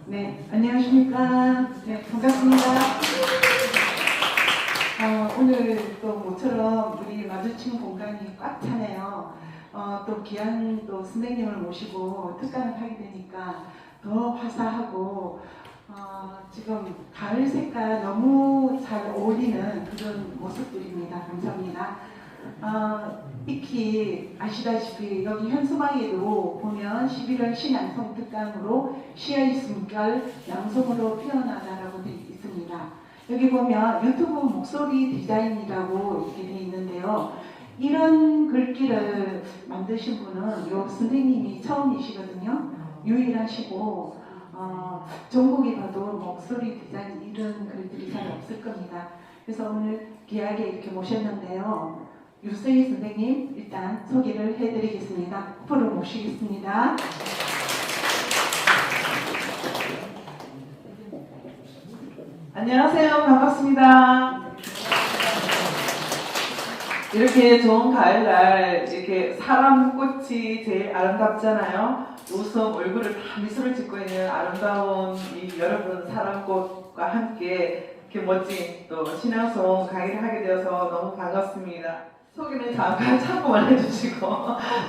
네, 안녕하십니까. 네, 반갑습니다. 오늘 또 모처럼 우리 마주친 공간이 꽉 차네요. 또 귀한 또 선생님을 모시고 특강을 하게 되니까 더 화사하고 지금 가을 색깔 너무 잘 어울리는 그런 모습들입니다. 감사합니다. 익히 아시다시피 여기 현수막에도 보면 11월 시낭송 특강으로 시의 숨결 양송으로 피어나다라고 되어 있습니다. 여기 보면 유튜브 목소리 디자인이라고 이렇게 되어 있는데요. 이런 글귀를 만드신 분은 요 선생님이 처음이시거든요. 유일하시고 전국에 봐도 목소리 디자인 이런 글들이 잘 없을 겁니다. 그래서 오늘 귀하게 이렇게 모셨는데요. 유서희 선생님 일단 소개를 해드리겠습니다. 앞으로 모시겠습니다. 안녕하세요. 반갑습니다. 이렇게 좋은 가을날 이렇게 사람 꽃이 제일 아름답잖아요. 웃음 얼굴을 다 미소를 짓고 있는 아름다운 이 여러분 사람꽃과 함께 이렇게 멋진 또 신앙송 강의를 하게 되어서 너무 반갑습니다. 소개는 잠깐 참고만 해주시고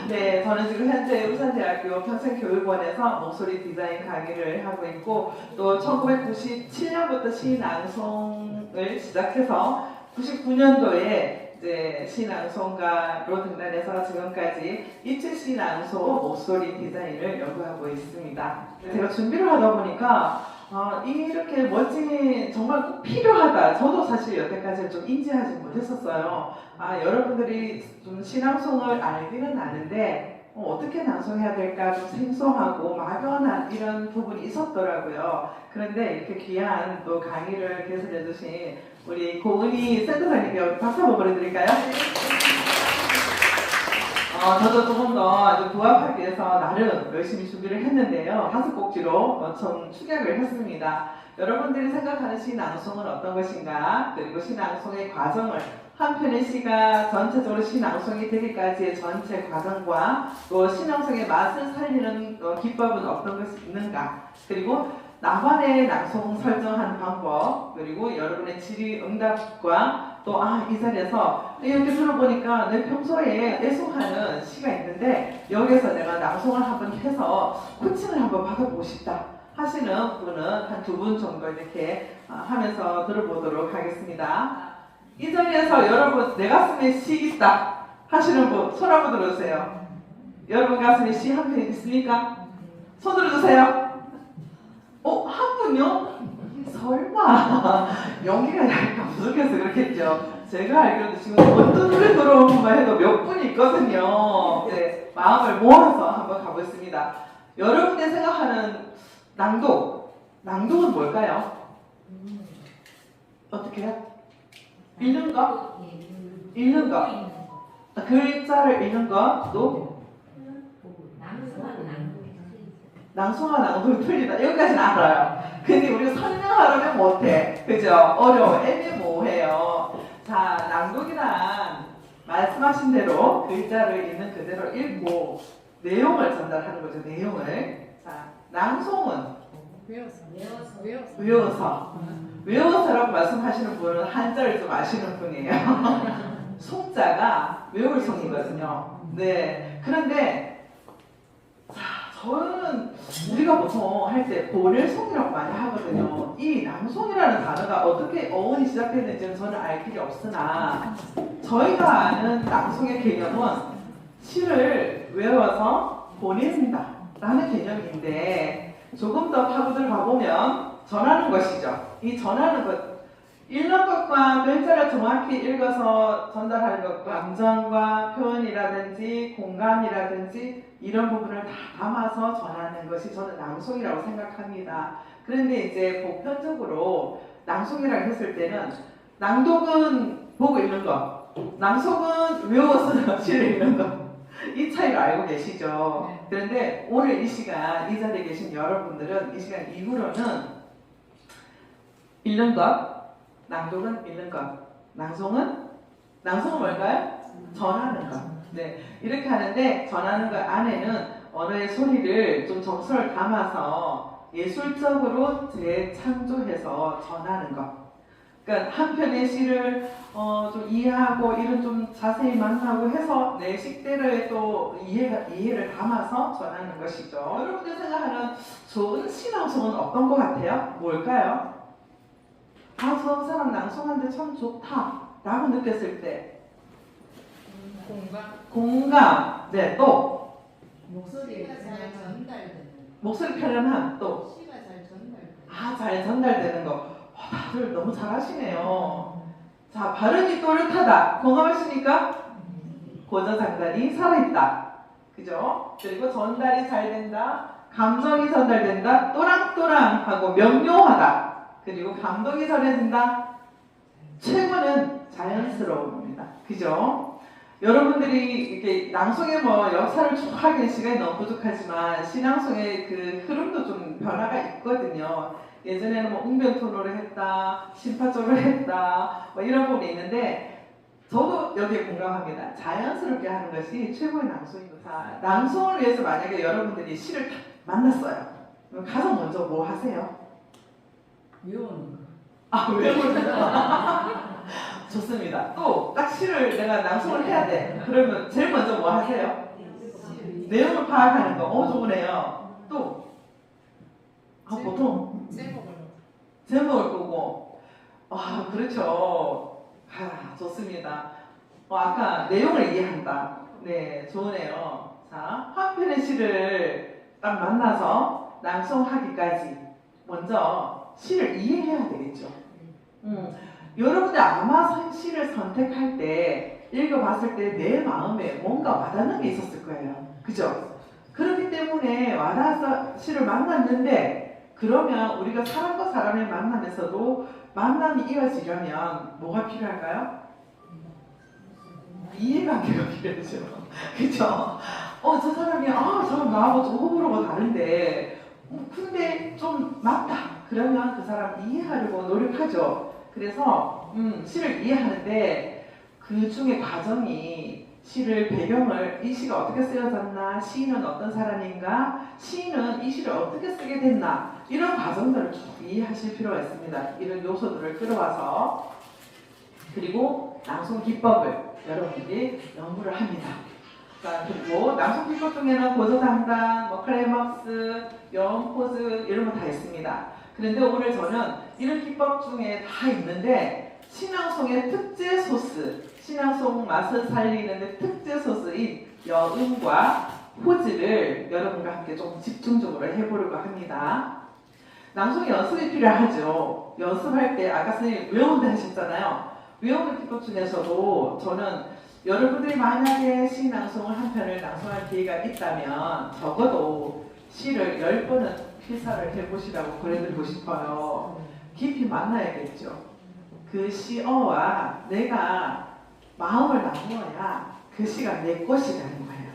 네, 저는 지금 현재 울산대학교 평생교육원에서 목소리 디자인 강의를 하고 있고 또 1997년부터 시낭송을 시작해서 99년도에 이제 시낭송가로 등단해서 지금까지 입체 시낭송 목소리 디자인을 연구하고 있습니다. 제가 준비를 하다 보니까 이렇게 멋진 정말 꼭 필요하다. 저도 사실 여태까지 좀 인지하지 못했었어요. 여러분들이 좀 시낭송을 알기는 아는데 어떻게 낭송해야 될까 좀 생소하고 막연한 이런 부분이 있었더라고요. 그런데 이렇게 귀한 또 강의를 개설해 주신 우리 고은희 센터장님께 박수 한번 보내드릴까요? 저도 조금 더 부합하기 위해서 나름 열심히 준비를 했는데요. 5곡지로 좀 축약을 했습니다. 여러분들이 생각하는 시낭송은 어떤 것인가, 그리고 시낭송의 과정을 한 편의 시가 전체적으로 시낭송이 되기까지의 전체 과정과 또 시낭송의 맛을 살리는 기법은 어떤 것이 있는가, 그리고 나만의 낭송 설정하는 방법, 그리고 여러분의 질의응답과 또 이 자리에서 이렇게 들어보니까 내 평소에 애송하는 시가 있는데 여기서 내가 낭송을 한번 해서 코칭을 한번 받아보고 싶다 하시는 분은 한 2분 정도 이렇게 하면서 들어보도록 하겠습니다. 이 자리에서 여러분 내 가슴에 시 있다 하시는 분 손 한번 들어주세요. 여러분 가슴에 시 한 편 있습니까? 손 들어주세요. 한 분요? 설마 연기가 약간 부족해서 그렇겠죠. 제가 알기로도 지금 어떤 노래 들어온 것만 해도 몇 분이 있거든요. 네, 마음을 모아서 한번 가보겠습니다. 여러분이 생각하는 낭독은 뭘까요? 어떻게 해요? 읽는 거? 읽는 거. 글자를 읽는 거, 또 낭송하는 낭독이 틀리다. 여기까지는 알아요. 근데 우리가 설명하려면 못해. 그죠? 어려워. 애매모호해요. 자, 낭독이란 말씀하신 대로 글자를 있는 그대로 읽고 내용을 전달하는 거죠. 내용을. 자, 낭송은 외워서라고 말씀하시는 분은 한자를 좀 아시는 분이에요. 송자가 외울 송이거든요. 네. 그런데 저는 우리가 보통 할 때 고래송이라고 많이 하거든요. 이 낭송이라는 단어가 어떻게 어원이 시작됐는지는 저는 알 길이 없으나 저희가 아는 낭송의 개념은 시를 외워서 보낸다 라는 개념인데 조금 더 파고들 가보면 전하는 것이죠. 이 전하는 것, 읽는 것과 글자를 정확히 읽어서 전달하는 것, 감정과 표현이라든지 공감이라든지 이런 부분을 다 담아서 전하는 것이 저는 낭송이라고 생각합니다. 그런데 이제 보편적으로 낭송이라고 했을 때는 낭독은 보고 읽는 것, 낭송은 외워서 시를 읽는 것, 이 차이를 알고 계시죠? 그런데 오늘 이 시간, 이 자리에 계신 여러분들은 이 시간 이후로는 읽는 것, 낭독은 읽는 것, 낭송은 뭘까요? 전하는 것. 네, 이렇게 하는데 전하는 것 안에는 언어의 소리를 좀 정서를 담아서 예술적으로 재창조해서 전하는 것. 그러니까 한 편의 시를 좀 이해하고 이런 좀 자세히 만나고 해서 내 식대로의 또 이해를 담아서 전하는 것이죠. 여러분들 생각하는 좋은 시낭송은 어떤 것 같아요? 뭘까요? 아, 저 사람 낭송하는데 참 좋다 라고 느꼈을 때 공감, 네, 또 목소리가 잘 전달되는. 목소리 표현함, 또 시가 잘 전달되는. 아, 잘 전달되는 거. 다들 너무 잘하시네요. 자, 발음이 또렷하다. 공감하십니까? 고저장단이 살아있다. 그죠? 그리고 전달이 잘 된다. 감정이 전달된다. 또랑또랑하고 명료하다. 그리고 감동이 전해진다. 최고는 자연스러움입니다. 그죠? 여러분들이 이렇게 낭송의 뭐 역사를 쭉 하기엔 시간이 너무 부족하지만 시낭송의 그 흐름도 좀 변화가 있거든요. 예전에는 뭐 웅변토로를 했다, 심파조를 했다, 뭐 이런 부분이 있는데 저도 여기에 공감합니다. 자연스럽게 하는 것이 최고의 낭송이고, 자, 낭송을 위해서 만약에 여러분들이 시를 딱 만났어요. 그럼 가장 먼저 뭐 하세요? 외우는 거. 아, 외우는 좋습니다. 또 딱 시를 내가 낭송을 해야 돼. 그러면 제일 먼저 뭐 하세요? 내용을 파악하는 거. 좋으네요. 또 보통 제목을 보고 그렇죠. 좋습니다. 아까 내용을 이해한다. 네, 좋으네요. 자, 한 편의 시를 딱 만나서 낭송하기까지 먼저 시를 이해해야 되겠죠. 여러분들 아마 시를 선택할 때 읽어봤을 때 내 마음에 뭔가 와닿는 게 있었을 거예요. 그죠? 그렇기 때문에 와닿아서 시를 만났는데, 그러면 우리가 사람과 사람을 만나면서도 만남이 이어지려면 뭐가 필요할까요? 이해관계가 필요하죠. 그죠? 저 사람이 저 사람 나하고 좀 호불호가 다른데 근데 좀 맞다. 그러면 그 사람 이해하려고 노력하죠. 그래서 시를 이해하는데 그 중에 과정이 시를 배경을 이 시가 어떻게 쓰여졌나, 시인은 어떤 사람인가, 시인은 이 시를 어떻게 쓰게 됐나, 이런 과정들을 쭉 이해하실 필요가 있습니다. 이런 요소들을 끌어와서. 그리고 낭송 기법을 여러분들이 연구를 합니다. 그리고 낭송 기법 중에는 고저장단, 뭐 클라이막스, 영포즈 이런 거 다 있습니다. 그런데 오늘 저는 이런 기법 중에 다 있는데 신앙송의 특제 소스, 신앙송 맛을 살리는 특제 소스인 여음과 포즈를 여러분과 함께 좀 집중적으로 해보려고 합니다. 낭송 연습이 필요하죠. 연습할 때 아까 선생님 외운다 하셨잖아요. 외우는 기법 중에서도 저는 여러분들이 만약에 시 낭송을 한 편을 낭송할 기회가 있다면 적어도 시를 10번은 필사를 해보시라고 권해드리고 싶어요. 깊이 만나야겠죠. 그 시어와 내가 마음을 나누어야 그 시가 내 것이 되는 거예요.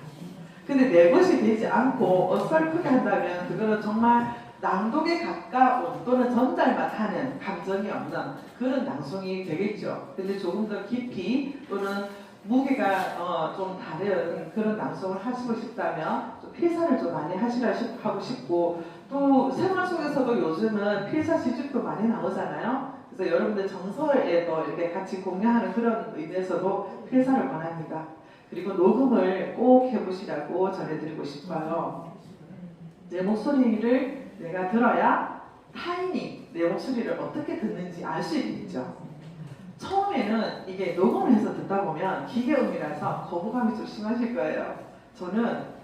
근데 내 것이 되지 않고 어설프게 한다면 그거는 정말 낭독에 가까운 또는 전달만 하는 감정이 없는 그런 낭송이 되겠죠. 근데 조금 더 깊이 또는 무게가 좀 다른 그런 낭송을 하시고 싶다면 좀 필사를 좀 많이 하고 싶고, 또 생활 속에서도 요즘은 필사 시집도 많이 나오잖아요. 그래서 여러분들 정서에도 이렇게 같이 공유하는 그런 의미에서도 필사를 권합니다. 그리고 녹음을 꼭 해보시라고 전해드리고 싶어요. 내 목소리를 내가 들어야 타인이 내 목소리를 어떻게 듣는지 알 수 있겠죠. 처음에는 이게 녹음을 해서 듣다 보면 기계음이라서 거부감이 좀 심하실 거예요. 저는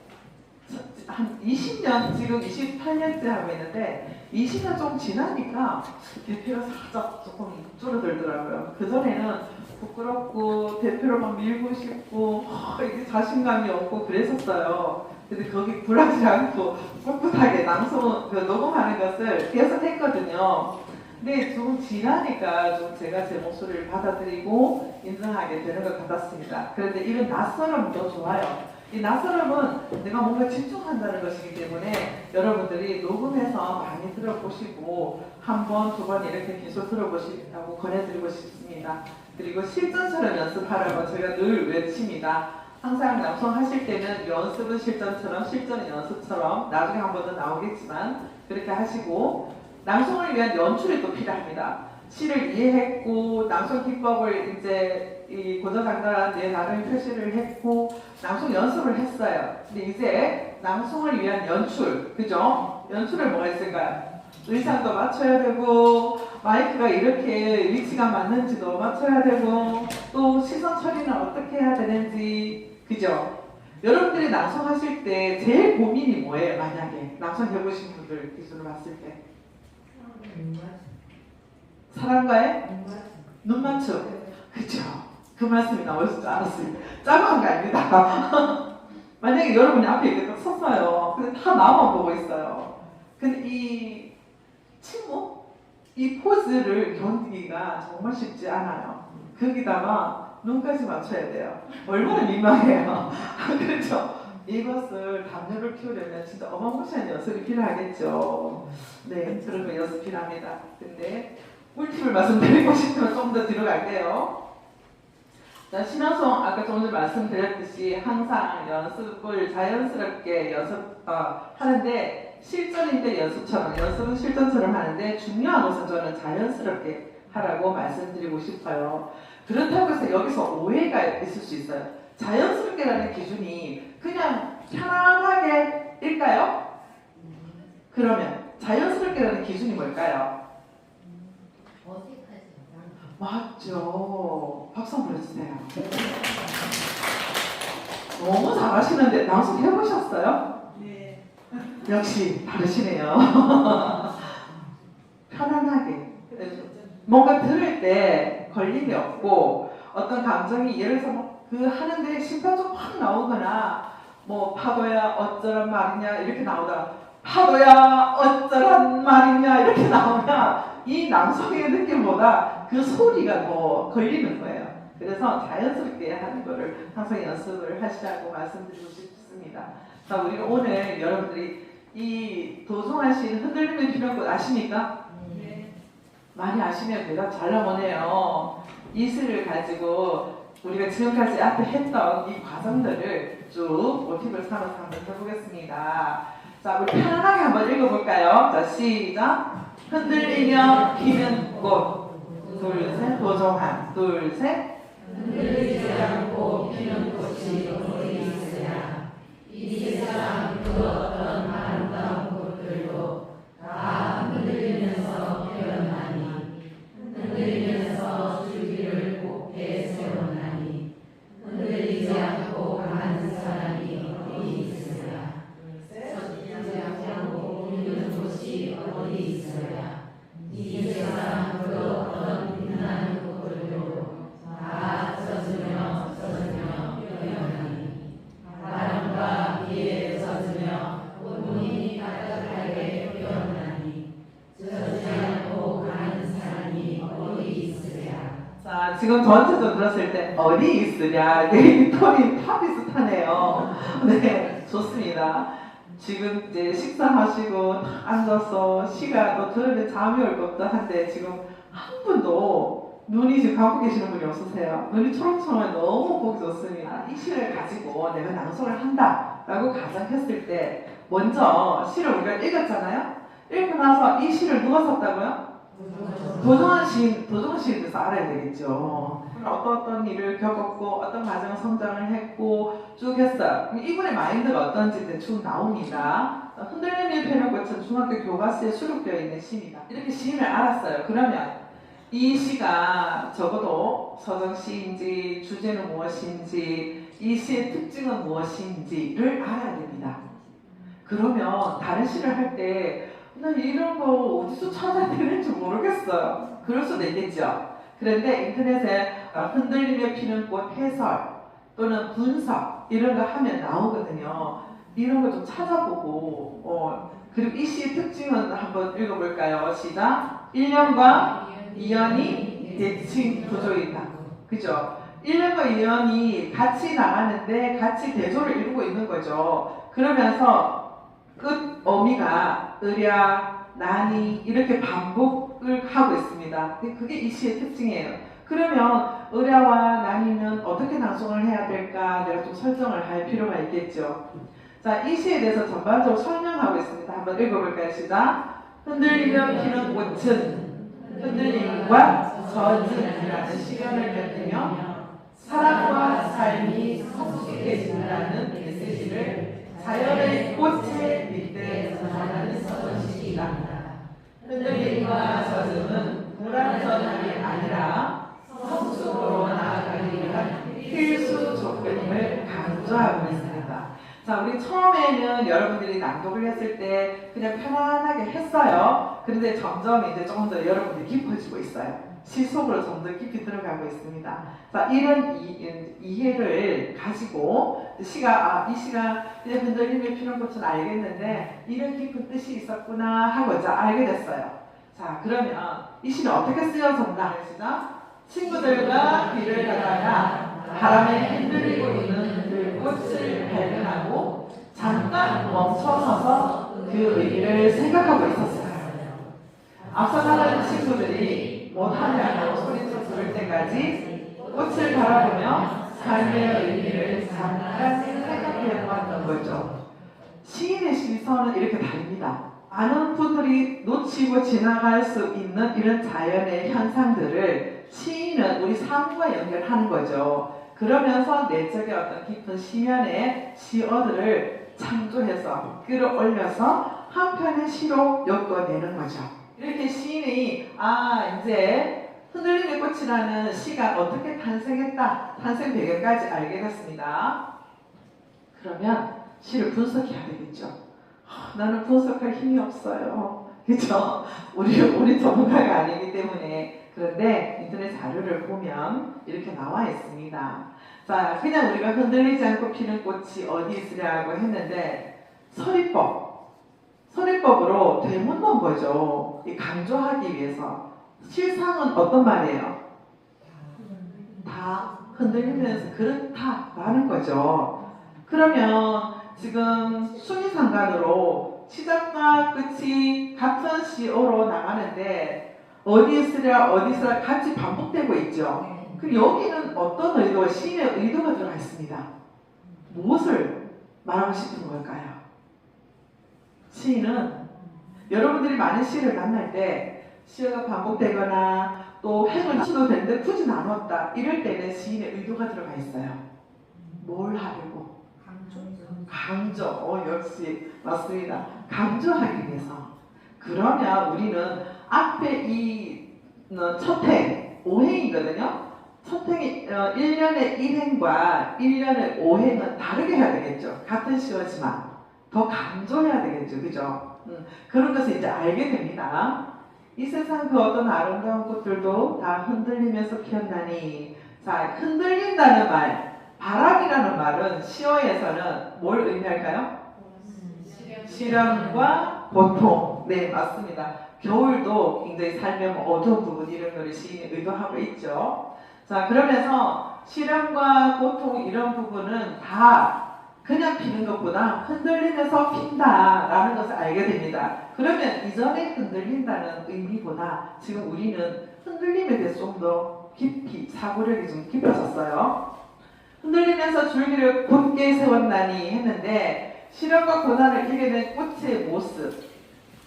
한 20년, 지금 28년째 하고 있는데 20년 좀 지나니까 대표가 살짝 조금 줄어들더라고요. 그전에는 부끄럽고 대표를 막 밀고 싶고 이게 자신감이 없고 그랬었어요. 근데 거기 굴하지 않고 꿋꿋하게 녹음하는 것을 계속 했거든요. 근데 좀 지나니까 좀 제가 제 목소리를 받아들이고 인정하게 되는 것 같았습니다. 그런데 이런 낯설음도 좋아요. 이 낯설음은 내가 뭔가 집중한다는 것이기 때문에 여러분들이 녹음해서 많이 들어보시고 한 번, 두 번 이렇게 계속 들어보시라고 권해드리고 싶습니다. 그리고 실전처럼 연습하라고 저희가 늘 외칩니다. 항상 낭송하실 때는 연습은 실전처럼, 실전은 연습처럼, 나중에 한 번 더 나오겠지만 그렇게 하시고 낭송을 위한 연출이 또 필요합니다. 시를 이해했고 낭송 기법을 이제 이 고전강단에 내 나름의 표시를 했고 낭송 연습을 했어요. 근데 이제 낭송을 위한 연출, 그죠? 연출을 뭐가 있을까요? 의상도 맞춰야 되고 마이크가 이렇게 위치가 맞는지도 맞춰야 되고 또 시선 처리는 어떻게 해야 되는지, 그죠? 여러분들이 낭송하실 때 제일 고민이 뭐예요? 만약에 낭송 해보신 분들 기준으로 봤을 때 사람과의 눈 맞춤, 그죠? 그 말씀이 나올 줄 알았어요. 짜고 한 거 아닙니다. 만약에 여러분이 앞에 이렇게 딱 섰어요. 근데 다 나만 보고 있어요. 근데 이 침묵, 이 포즈를 견디기가 정말 쉽지 않아요. 거기다가 눈까지 맞춰야 돼요. 얼마나 민망해요. 그렇죠? 이것을 담요를 키우려면 진짜 어마무시한 연습이 필요하겠죠. 네, 그런 거 연습 필요합니다. 근데 꿀팁을 말씀드리고 싶으면 좀 더 뒤로 갈게요. 자, 신앙송 아까 좀 전에 말씀드렸듯이 항상 연습을 자연스럽게 하는데 실전인데 연습은 실전처럼 하는데 중요한 것은 저는 자연스럽게 하라고 말씀드리고 싶어요. 그렇다고 해서 여기서 오해가 있을 수 있어요. 자연스럽게라는 기준이 그냥 편안하게일까요? 그러면 자연스럽게라는 기준이 뭘까요? 맞죠. 박수 한번 해주세요. 너무 잘하시는데 낭송 해보셨어요? 네. 역시 다르시네요. 편안하게. 뭔가 들을 때 걸림이 없고 어떤 감정이 예를 들어서 그 하는데 심판적 확 나오거나 뭐 파도야 어쩌란 말이냐 이렇게 나오다가 파도야 어쩌란 말이냐 이렇게 나오면 이 낭송의 느낌보다 그 소리가 더 걸리는 거예요. 그래서 자연스럽게 하는 거를 항상 연습을 하시라고 말씀드리고 싶습니다. 자, 우리 오늘 여러분들이 이 도송하신 흔들림의 필요한 아십니까? 네. 많이 아시면 대답 잘 나오네요. 이 시를 가지고 우리가 지금까지 앞에 했던 이 과정들을 쭉 모티브를 삼아서 한번 해보겠습니다. 자, 우리 편안하게 한번 읽어볼까요? 자, 시작. 흔들리며 피는 꽃. 둘, 셋. 도정한. 둘, 셋. 흔들리지 않고 피는 꽃이 어디 있으랴. 이 세상 그 어떤 아름다운 꽃들도 다 흔들리면서 피어나니 흔들리면서 줄기를 곱게 세워나니 흔들리지 않고 가는 사람이 어디 있으랴. 서지 않고 피는 꽃이 어디 있으랴. 이 세상 그 어떤 빛나는 꽃들도 다 젖으며 피어나니 바람과 비에 젖으며 꽃무늬 따뜻하게 피어나니 젖지 않고 가는 사람이 어디 있으랴. 자, 지금 전체적으로 들었을 때 어디 있으랴. 이 톤이 다 비슷하네요. 네, 좋습니다. 지금 이제 식사하시고 딱 앉아서 시가 또 들으면 잠이 올 것도 한데 지금 한 분도 눈이 지금 감고 계시는 분이 없으세요. 눈이 초롱초롱해 너무 보기 좋습니다. 이 시를 가지고 내가 낭송을 한다라고 가정했을 때 먼저 시를 우리가 읽었잖아요. 읽고 나서 이 시를 누가 썼다고요? 도정한 시인에 대해서 알아야 되겠죠. 어떤 일을 겪었고 어떤 과정 성장을 했고 쭉 했어요. 그럼 이분의 마인드가 어떤지 대충 나옵니다. 흔들림의 패널꽃은 중학교 교과서에 수록되어 있는 시입니다. 이렇게 시인을 알았어요. 그러면 이 시가 적어도 서정시인지 주제는 무엇인지 이 시의 특징은 무엇인지를 알아야 됩니다. 그러면 다른 시를 할 때 나 이런 거 어디서 찾아야 되는지 모르겠어요. 그럴 수도 있겠죠. 그런데 인터넷에 흔들리며 피는 꽃 해설 또는 분석 이런 거 하면 나오거든요. 이런 거 좀 찾아보고 그리고 이 시의 특징은 한번 읽어볼까요? 시작. 1년과 2년이 대칭 구조이다. 그죠? 1년과 2년이 같이 나가는데 같이 대조를 이루고 있는 거죠. 그러면서 끝 어미가 을야, 난이 이렇게 반복을 하고 있습니다. 그게 이 시의 특징이에요. 그러면 을야와 난이는 어떻게 낭송을 해야 될까 내가 좀 설정을 할 필요가 있겠죠. 자, 이 시에 대해서 전반적으로 설명하고 있습니다. 한번 읽어볼까요? 시작. 흔들리며 피는 꽃은 흔들림과 젖음이라는 시련을 겪으며 사랑과 삶이 성숙해진다는 메시지를 자연의 꽃의 밑에 전하는 서식이다. 흔들림과 젖음은 불완전함이 아니라 성숙으로 나아가기 위한 필수 조건임을 강조하고 있습니다. 자, 우리 처음에는 여러분들이 낭독을 했을 때 그냥 편안하게 했어요. 그런데 점점 이제 조금 더 여러분들이 깊어지고 있어요. 시 속으로 좀 더 깊이 들어가고 있습니다. 자, 이런 이해를 가지고 이 시가 이제 흔들림의 피는 꽃은 알겠는데 이런 깊은 뜻이 있었구나 하고 자 알게 됐어요. 자, 그러면 이 시는 어떻게 쓰여졌나? 시작. 친구들과 길을 가다가 바람에 흔들리고 있는 들꽃을 발견하고 잠깐 멈춰서서 그 의미를 생각하고 있었어요. 앞서 나가는 친구들이 못하냐고 소리쳐 부를 때까지 꽃을 바라보며 삶의 의미를 잠깐 생각해 보았던 거죠. 시인의 시선은 이렇게 다릅니다. 많은 분들이 놓치고 지나갈 수 있는 이런 자연의 현상들을 시인은 우리 삶과 연결하는 거죠. 그러면서 내적의 어떤 깊은 시면의 시어들을 창조해서 끌어올려서 한 편의 시로 엮어내는 거죠. 이렇게 시인이 이제 흔들림의 꽃이라는 시가 어떻게 탄생했다, 탄생 배경까지 알게 됐습니다. 그러면 시를 분석해야 되겠죠. 나는 분석할 힘이 없어요. 그렇죠? 우리 전문가가 아니기 때문에. 그런데 인터넷 자료를 보면 이렇게 나와 있습니다. 자, 그냥 우리가 흔들리지 않고 피는 꽃이 어디 있으냐고 했는데 서리법으로 되묻는 거죠. 강조하기 위해서. 실상은 어떤 말이에요? 다 흔들리면서 그렇다라는 거죠. 그러면 지금 수미상관으로 시작과 끝이 같은 시어로 나가는데 어디 있으랴 같이 반복되고 있죠. 그럼 여기는 어떤 의도, 시인의 의도가 들어가 있습니다. 무엇을 말하고 싶은 걸까요? 시인은 여러분들이 많은 시를 만날 때 시어가 반복되거나 또 행을 치도 되는데 굳이 나눴다 이럴 때는 시인의 의도가 들어가 있어요. 뭘 하려고? 강조. 역시 맞습니다. 강조하기 위해서. 그러면 우리는 앞에 이 첫 행, 5행이거든요. 첫 행이 1년의 1행과 1년의 5행은 다르게 해야 되겠죠. 같은 시어지만 더 강조해야 되겠죠. 그죠? 그런 것을 이제 알게 됩니다. 이 세상 그 어떤 아름다운 꽃들도 다 흔들리면서 피었나니. 자, 흔들린다는 말, 바람이라는 말은 시어에서는 뭘 의미할까요? 시련과 고통. 네, 맞습니다. 겨울도 굉장히 삶의 어두운 부분 이런 거를 시인이 의도하고 있죠. 자, 그러면서 시련과 고통 이런 부분은 다 그냥 피는 것보다 흔들리면서 핀다라는 것을 알게 됩니다. 그러면 이전에 흔들린다는 의미보다 지금 우리는 흔들림에 대해서 좀 더 깊이 사고력이 좀 깊어졌어요. 흔들리면서 줄기를 곧게 세웠나니 했는데 시련과 고난을 이겨낸 꽃의 모습,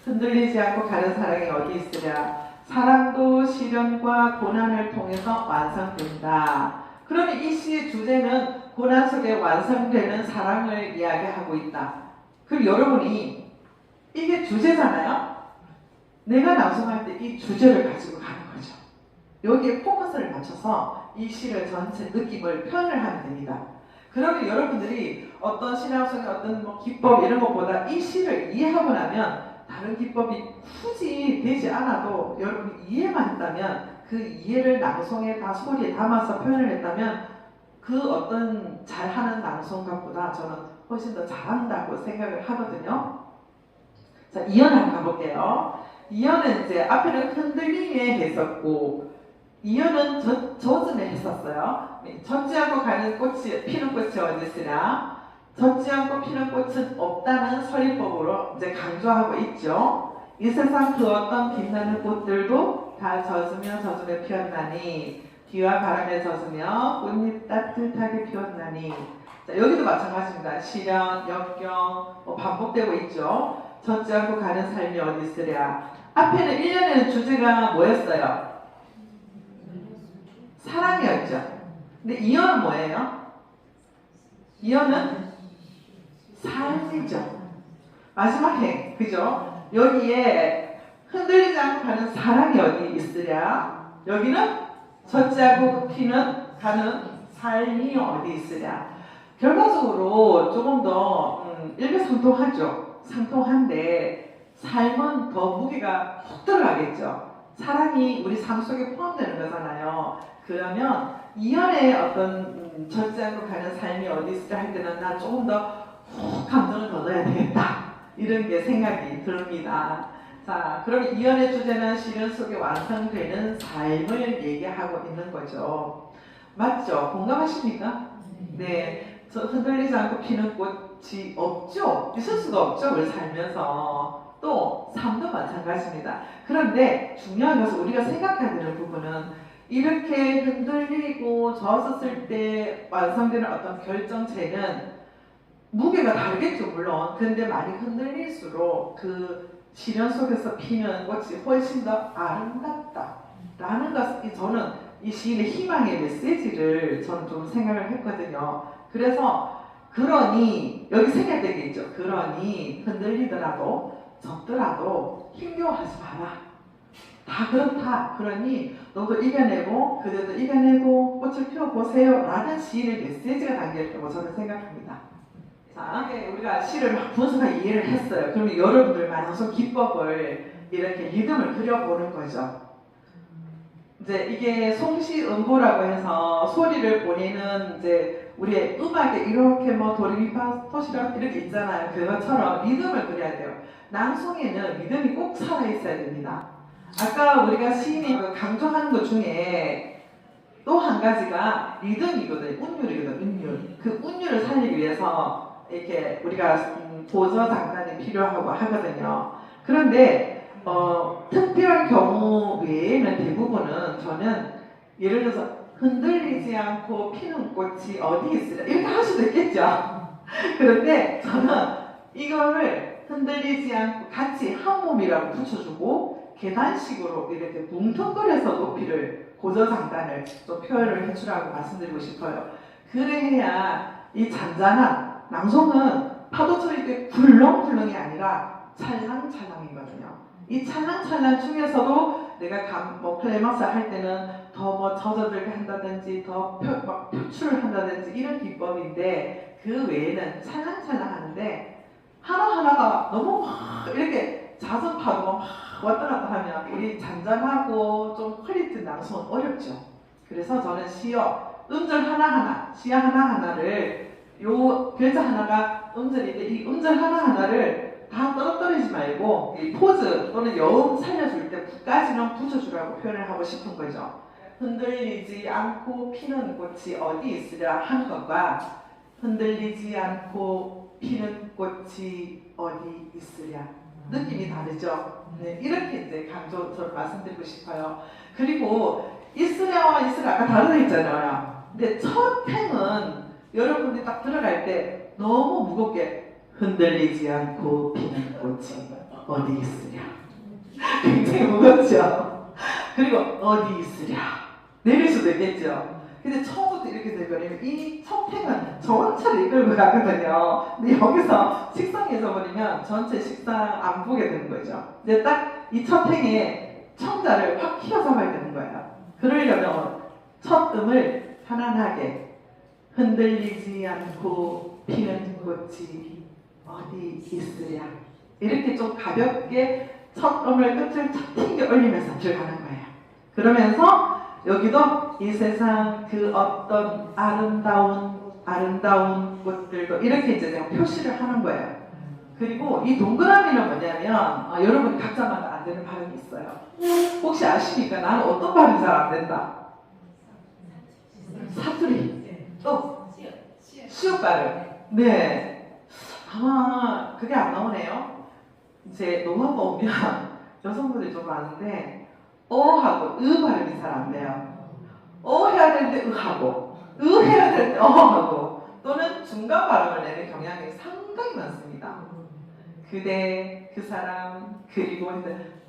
흔들리지 않고 가는 사랑이 어디 있으랴. 사랑도 시련과 고난을 통해서 완성된다. 그러면 이 시의 주제는 고난 속에 완성되는 사랑을 이야기하고 있다. 그럼 여러분이 이게 주제잖아요. 내가 낭송할 때 이 주제를 가지고 가는 거죠. 여기에 포커스를 맞춰서 이 시를 전체 느낌을 표현을 하면 됩니다. 그러면 여러분들이 어떤 신앙성의 어떤 기법 이런 것보다 이 시를 이해하고 나면 다른 기법이 굳이 되지 않아도 여러분이 이해만 했다면 그 이해를 낭송에 다 소리에 담아서 표현을 했다면 그 어떤 잘하는 낭송가보다 저는 훨씬 더 잘한다고 생각을 하거든요. 자, 2연 한번 가볼게요. 2연은 이제 앞에는 흔들림에 했었고 2연은 젖음에 했었어요. 젖지 않고 가는 꽃이 피는 꽃이 어디 있으냐? 젖지 않고 피는 꽃은 없다는 서리법으로 이제 강조하고 있죠. 이 세상 그 어떤 빛나는 꽃들도 다 젖으며 피었나니 뒤와 바람에 젖으며 꽃잎 따뜻하게 피었나니. 자, 여기도 마찬가지입니다. 시련, 역경 반복되고 있죠. 젖지 않고 가는 삶이 어디 있으랴. 앞에는 1년에는 주제가 뭐였어요? 사랑이었죠. 근데 2년은 뭐예요? 2년은 삶이죠. 마지막 행, 그죠? 여기에 흔들리지 않고 가는 사랑이 어디 있으랴. 여기는 젖지 않고 피는 가는 삶이 어디 있으랴. 결과적으로 조금 더 일맥상통하죠. 상통한데 삶은 더 무게가 훅 들어가겠죠. 사랑이 우리 삶 속에 포함되는 거잖아요. 그러면 이연의 어떤 젖지 않고 가는 삶이 어디 있을까 할 때는 난 조금 더 훅 감정을 더 넣어야 되겠다. 이런 게 생각이 듭니다. 자, 그럼 이연의 주제는 시련 속에 완성되는 삶을 얘기하고 있는 거죠. 맞죠? 공감하십니까? 네. 저 흔들리지 않고 피는 꽃이 없죠? 있을 수가 없죠? 우리 살면서. 또 삶도 마찬가지입니다. 그런데 중요한 것은 우리가 생각해야 되는 부분은 이렇게 흔들리고 젖었을 때 완성되는 어떤 결정체는 무게가 다르겠죠, 물론. 근데 많이 흔들릴수록 그 시련 속에서 피는 꽃이 훨씬 더 아름답다 라는 것이 저는 이 시인의 희망의 메시지를 저는 좀 생각을 했거든요. 그래서 그러니 여기 생각된 게 있죠. 그러니 흔들리더라도 졌더라도 힘겨워하지 마라. 다 그렇다. 그러니 너도 이겨내고 그대도 이겨내고 꽃을 피워보세요 라는 시인의 메시지가 담겨있다고 저는 생각합니다. 자, 우리가 시를 막 분석하게 이해를 했어요. 그러면 여러분들만 항상 기법을 이렇게 리듬을 그려보는 거죠. 이제 이게 송시음보라고 해서 소리를 보내는 이제 우리의 음악에 이렇게 뭐 도레미파 토시라 이렇게 있잖아요. 그것처럼 리듬을 그려야 돼요. 낭송에는 리듬이 꼭 살아있어야 됩니다. 아까 우리가 시인이 강조하는 것 중에 또 한 가지가 리듬이거든요. 운율이거든요. 운율. 그 운율을 살리기 위해서 이렇게 우리가 보조 장단이 필요하고 하거든요. 그런데 특별한 경우 외에는 대부분은 저는 예를 들어서 흔들리지 않고 피는 꽃이 어디 있으랴 이렇게 할 수도 있겠죠. 그런데 저는 이거를 흔들리지 않고 같이 한 몸이라고 붙여주고 계단식으로 이렇게 뭉텅거려서 높이를 고저장단을 좀 표현을 해주라고 말씀드리고 싶어요. 그래야 이 잔잔한 낭송은 파도처럼 이렇게 굴렁굴렁이 아니라 찰랑찰랑이거든요. 이 찰랑찰랑 중에서도 내가 뭐 클라이막스 할 때는 더 뭐 젖어들게 한다든지 더 표출을 한다든지 이런 기법인데 그 외에는 찰랑찰랑 하는데 하나하나가 너무 막 이렇게 잦은 파도가 막 왔다 갔다 하면 우리 잔잔하고 좀 퀄리티 낭송은 어렵죠. 그래서 저는 시어 음절 하나하나 시어 하나하나를 요 글자 하나가 음절인데 이 음절 하나하나를 다 떨어뜨리지 말고 이 포즈 또는 여음 살려줄 때 끝까지는 붙여주라고 표현을 하고 싶은 거죠. 흔들리지 않고 피는 꽃이 어디 있으랴 하는 것과 흔들리지 않고 피는 꽃이 어디 있으랴 느낌이 다르죠. 네, 이렇게 이제 강조를 말씀드리고 싶어요. 그리고 있으랴와 있으랴가 다르다 했잖아요. 근데 첫 행은 여러분들이 딱 들어갈 때 너무 무겁게 흔들리지 않고 피는 꽃이 어디 있으랴 굉장히 무겁죠. 그리고 어디 있으랴 내릴 수도 있겠죠. 근데 처음부터 이렇게 돼버리면 이 첫행은 저원처럼 이끌고 가거든요. 근데 여기서 식상해져 버리면 전체 식상 안 보게 되는 거죠. 근데 딱 이 첫행에 청자를 확 휘어잡아야 되는 거예요. 그러려면 첫 음을 편안하게 흔들리지 않고 피는 꽃이 어디 있으랴 이렇게 좀 가볍게 첫 음을 끝을 탁 튕겨 올리면서 들어가는 거예요. 그러면서 여기도 이 세상 그 어떤 아름다운 꽃들도 이렇게 이제 내가 표시를 하는 거예요. 그리고 이 동그라미는 뭐냐면 여러분 각자마다 안 되는 발음이 있어요. 혹시 아십니까? 나는 어떤 발음이 잘 안 된다. 사투리. 또 시옷 발음. 네. 아마 그게 안 나오네요. 이제 농어가 오면 여성분들이 좀 많은데 어하고 으 발음이 잘 안 돼요. 어 해야 되는데 으 하고 으 해야 되는데 어 하고 또는 중간 발음을 내는 경향이 상당히 많습니다. 그대, 그 사람, 그리고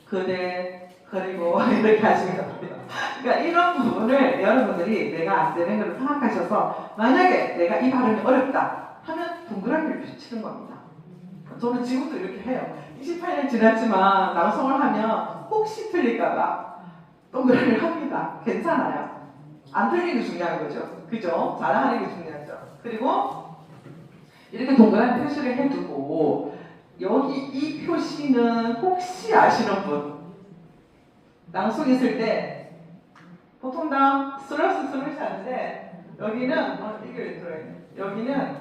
그대, 그리고 이렇게 하시면 돼요. 그러니까 이런 부분을 여러분들이 내가 안 되는 걸 생각하셔서 만약에 내가 이 발음이 어렵다 하면 동그라미를 붙이는 겁니다. 저는 지금도 이렇게 해요. 28년 지났지만 낭송을 하면 혹시 틀릴까봐 동그라미를 합니다. 괜찮아요. 안 틀리는 게 중요한 거죠. 그죠? 잘하는 게 중요하죠. 그리고 이렇게 동그라미 표시를 해두고 여기 이 표시는 혹시 아시는 분 낭송했을 때 보통 다 슬러시 하는데 여기는 이게 들어있네. 여기는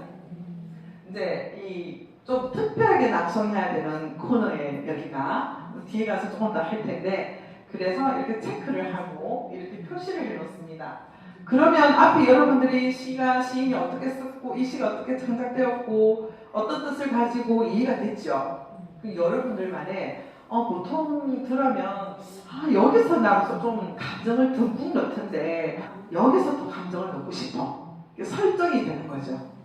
이제 이 좀 특별하게 낭송해야 되는 코너에 여기가 뒤에 가서 조금 더 할 텐데 그래서 이렇게 체크를 하고 이렇게 표시를 해놓습니다. 그러면 앞에 여러분들이 시인이 어떻게 썼고 이 시가 어떻게 창작되었고 어떤 뜻을 가지고 이해가 됐죠. 그 여러분들만의 보통 들으면 여기서 나와서 좀 감정을 듬뿍 넣던데 여기서 또 감정을 넣고 싶어. 설정이 되는 거죠.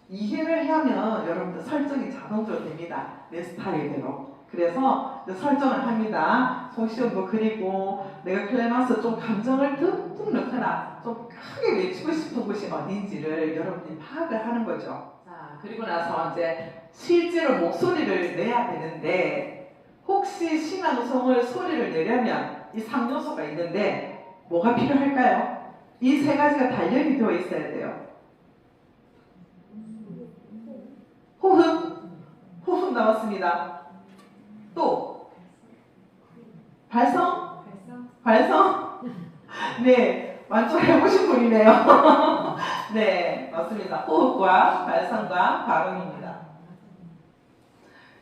이해를 하면 여러분들 설정이 자동적으로 됩니다. 내 스타일대로. 그래서 설정을 합니다. 송시영도 그리고 내가 클레마스 좀 감정을 듬뿍 넣거나 좀 크게 외치고 싶은 곳이 어딘지를 여러분들이 파악을 하는 거죠. 자, 그리고 나서 이제 실제로 목소리를 내야 되는데 혹시 신앙송을 소리를 내려면 이 3요소가 있는데 뭐가 필요할까요? 이 세 가지가 단련이 되어 있어야 돼요. 호흡 나왔습니다. 또 발성? 네, 완전 해보신 분이네요. 네, 맞습니다. 호흡과 발성과 발음입니다.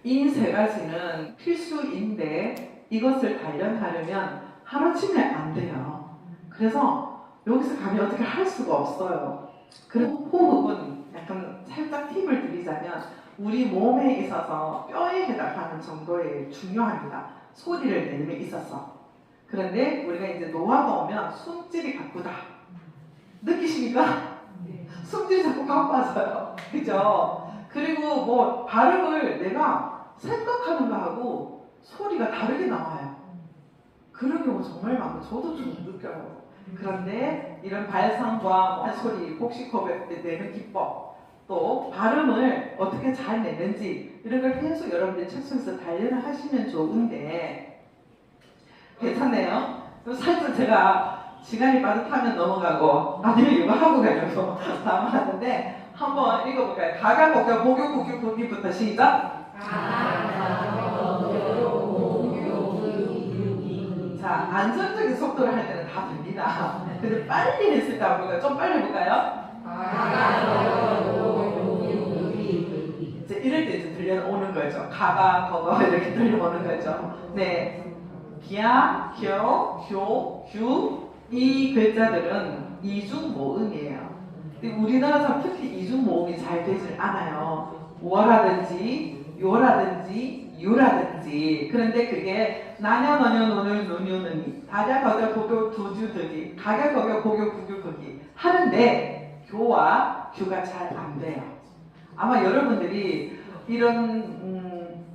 이 세 가지는 필수인데 이것을 단련하려면 하루치면 안 돼요. 그래서 여기서 감히 어떻게 할 수가 없어요. 그리고 호흡은 약간 살짝 팁을 드리자면 우리 몸에 있어서 뼈에 해당하는 정도에 중요합니다. 소리를 내는 데 있어서. 그런데 우리가 이제 노화가 오면 숨질이 가쁘다. 느끼십니까? 숨질이 자꾸 가빠져요. 그죠? 그리고 뭐 발음을 내가 생각하는 거하고 소리가 다르게 나와요. 그런 경우 정말 많고 저도 좀 느껴요. 그런데 이런 발성과 소리, 복식호흡 내는 기법, 또 발음을 어떻게 잘 내는지 이런 걸 계속 여러분들 책 속에서 단련을 하시면 좋은데 괜찮네요. 살짝 제가 시간이 빠듯하면 넘어가고 아니면 이거 하고 가려고 남았는데 한번 읽어볼까요? 가가고교 고교고교고기부터 시작. 자, 안정적인 속도를 할 때는 다 됩니다. 근데 빨리 했을 때 한번 좀 빨리 해볼까요? 이제 이럴 때 이제 들려오는 거죠. 가가, 거가 이렇게 들려오는 거죠. 네. 기야, 겨, 효, 규, 이 글자들은 이중 모음이에요. 근데 우리나라 사람 특히 이중 모음이 잘 되질 않아요. 워라든지, 요라든지, 유라든지. 그런데 그게 나냐, 너냐, 노늘, 노뉴, 느니, 다냐, 거겨, 고교, 두주, 드기, 가겨, 거겨, 고교, 구교, 거기 하는데 교와 규가 잘 안 돼요. 아마 여러분들이 이런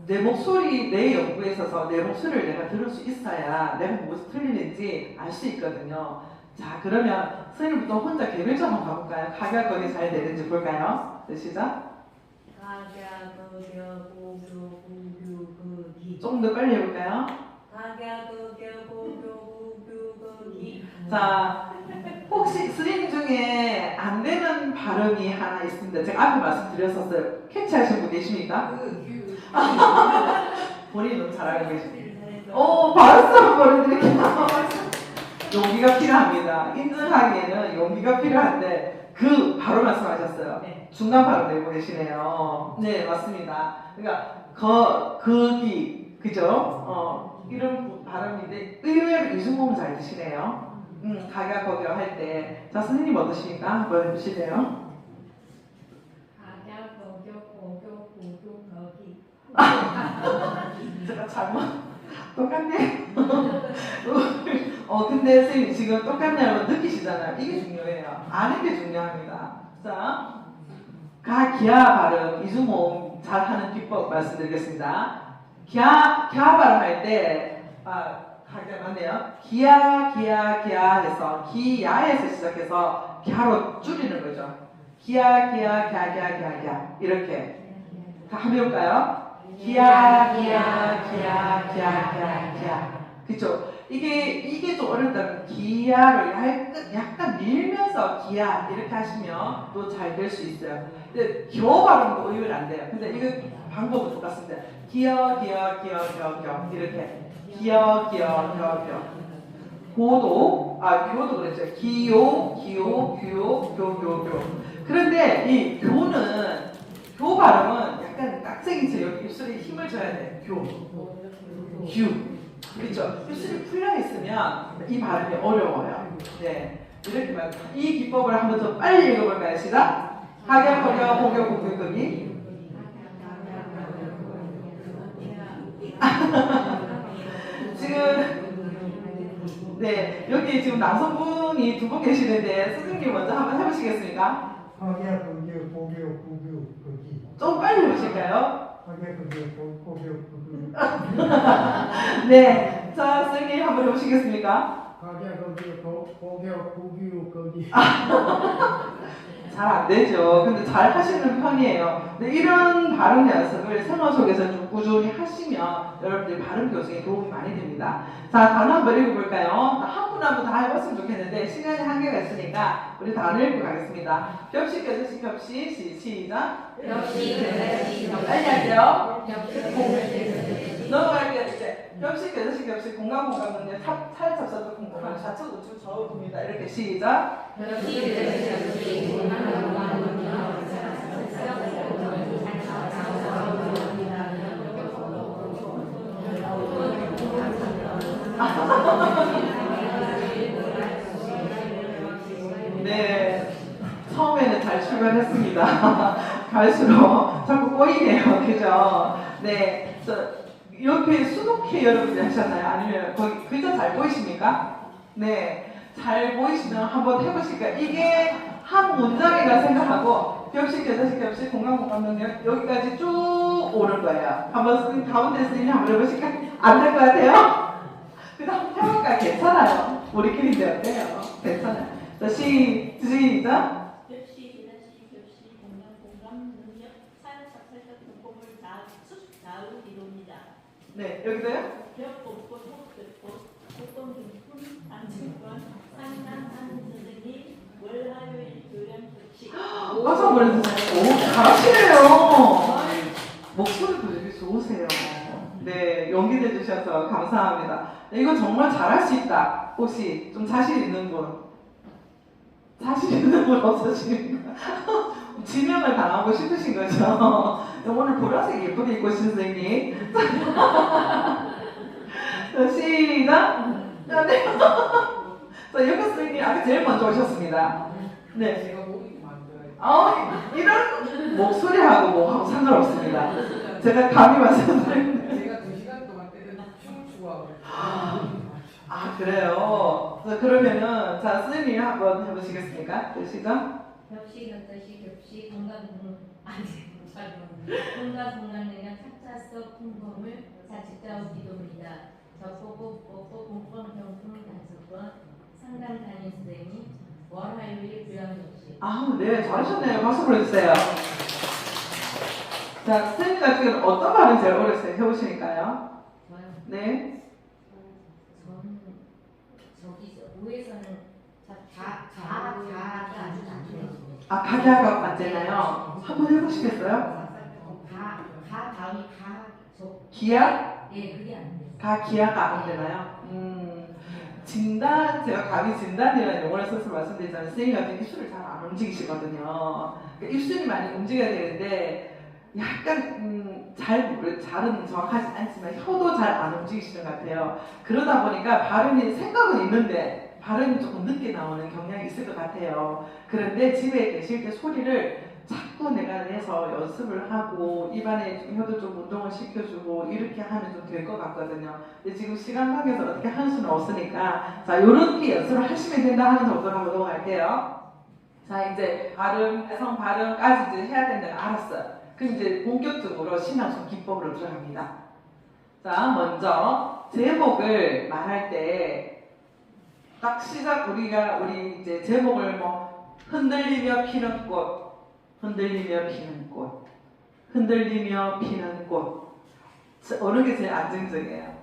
내 목소리, 내 연구에 있어서 내 목소리를 내가 들을 수 있어야 내가 무엇이 틀리는지 알 수 있거든요. 자, 그러면 선생님부터 혼자 개별적으로 한번 가볼까요? 가격거리 잘 되는지 볼까요? 네, 시작. 조금 더 빨리 해볼까요? 자, 혹시 스님 중에 안 되는 발음이 하나 있습니다. 제가 앞에 말씀드렸었어요. 캐치하신 분 계십니까? 본인이 너무 잘하고 계십니다. 발음 보여드릴게요. 용기가 필요합니다. 인증하기에는 용기가 필요한데 바로 말씀하셨어요. 중간 발음 내고 계시네요. 네, 맞습니다. 그러니까 거기 그죠? 이런 발음인데 의외로 이중모음 잘 드시네요. 가가 거겨 할 때. 자, 선생님 어떠십니까? 한번 해주실래요? 제가 잘못 똑같네. 근데 선생님 지금 똑같냐고 느끼시잖아요. 이게 중요해요. 아는 게 중요합니다. 자, 가, 기아 발음, 이중모음 잘 하는 비법 말씀드리겠습니다. 기아 발음할 때, 가게 맞네요. 기아 해서, 기야에서 시작해서 기아로 줄이는 거죠. 기아, 이렇게. 다 한번 해볼까요? 기아. 그쵸? 이게 좀 어렵다면 기아를 약간 밀면서 기아 이렇게 하시면 또 잘 될 수 있어요. 근데 겨 발음도 의외로 안 돼요. 근데 이거 방법은 똑같습니다. 기어 이렇게 기어. 교도 그랬죠. 교. 그런데 이 교 발음은 약간 깍쟁이처럼 여기 입술에 힘을 줘야 돼. 규. 그렇죠. 입술이 풀려 있으면 이 발음이 어려워요. 네. 이렇게 말. 이 기법을 한번 더 빨리 읽어볼까요? 시작. 호교, 끄기. 지금 네 여기 지금 남성분이 두 분 계시는데 선생님 먼저 한번 해보시겠습니까? 하게 그게 고교 거기 좀 빨리 해보실까요? 하게 그게 고교 거기 네, 자 선생님 한번 해보시겠습니까? 하게 그게 고교 거기 잘 안 되죠. 근데 잘 하시는 편이에요. 근데 이런 발음 연습을 생활 속에서 좀 꾸준히 하시면 여러분들 발음 교정에 도움이 많이 됩니다. 자, 단어 한번 읽어볼까요? 한 분 한 분 다 해봤으면 좋겠는데 시간이 한계가 있으니까 우리 단어 읽고 가겠습니다. 겹식, 겨자식, 겹식, 시작. 빨리 할게요. 넘어갈게요. 이제 겹식, 겨자식, 공감, 능력, 살짝 써도 공감, 좌측, 우측, 좌우, 돕니다. 이렇게 시작. 네, 처음에는 잘 출발했습니다. 갈수록 자꾸 꼬이네요, 그죠? 네, 옆에 수독해 여러분들 하셨나요? 아니면 거기 글자 잘 보이십니까? 네, 잘 보이시면 한번 해보실까요? 이게 한 문장이라 생각하고 겹식, 겨자식, 겹식, 공감 능력 여기까지 쭉 오는 거예요. 한번 가운데 선생님 한번 해보실까요? 안 될 것 같아요? 그 다음 해볼까요? 괜찮아요. 우리끼리인데 어때요? 괜찮아요. 자, 시작. 네, 여기서요? 깜짝 놀랐어요. 오, 잘하시네요. 목소리도 되게 좋으세요. 네, 용기 내주셔서 감사합니다. 네, 이거 정말 잘할 수 있다. 혹시 좀 자신 있는 분? 자신 있는 분 없으십니까? 지명을 당하고 싶으신 거죠? 오늘 보라색 예쁘게 입고 오신 선생님. 자, 시작! 자, 네. 자, 여기 선생님 아까 제일 먼저 오셨습니다. 네. 제가 목이 만들어요. 이런 목소리하고 뭐하고 상관없습니다. 제가 감히 말씀드리는데. 제가 2시간 동안 때는 춤추고 그래요? 자, 그러면은, 자, 선생님이 한번 해보시겠습니까? 시작. 공감능력 착자서 풍범을 자칫자오 기도입니다. 적보고 공범 경품 5번 상담 담임 선생님 월화요일 교양접시. 네, 잘하셨네요. 박수 보내주세요. 자, 선생님 같은 경우는 어떤 말이 제일 어렸어요? 해보시니까요. 저요? 네. 저는 저기 오에서는 가가 아주 낮아요. 가기하가 맞잖아요. 한번 해보시겠어요? 가 다음이 기약? 예, 그게 안 돼요. 기야가 안 되나요? 진단, 제가 감히 진단이라는 용어를 써서 말씀드리자면 선생님 같은 입술을 잘 안 움직이시거든요. 그러니까 입술이 많이 움직여야 되는데 약간 잘은 정확하지 않지만 혀도 잘 안 움직이시는 것 같아요. 그러다 보니까 발음이 생각은 있는데 발음이 조금 늦게 나오는 경향이 있을 것 같아요. 그런데 집에 계실 때 소리를 자꾸 내가 내서 연습을 하고 입안에 좀 혀도 좀 운동을 시켜주고 이렇게 하면 좀 될 것 같거든요. 근데 지금 시간 관계에서 어떻게 할 수는 없으니까 자, 요렇게 연습을 하시면 된다 하는 정도로 한번 넘어갈게요. 자, 이제 발음, 성 발음까지 이제 해야 된다는 걸 알았어요. 그럼 이제 본격적으로 신앙송 기법으로 들어갑니다. 자, 먼저 제목을 말할 때 딱 시작 우리 이제 제목을 뭐 흔들리며 피는 꽃, 흔들리며 피는 꽃, 흔들리며 피는 꽃. 어느 게 제일 안정적이에요?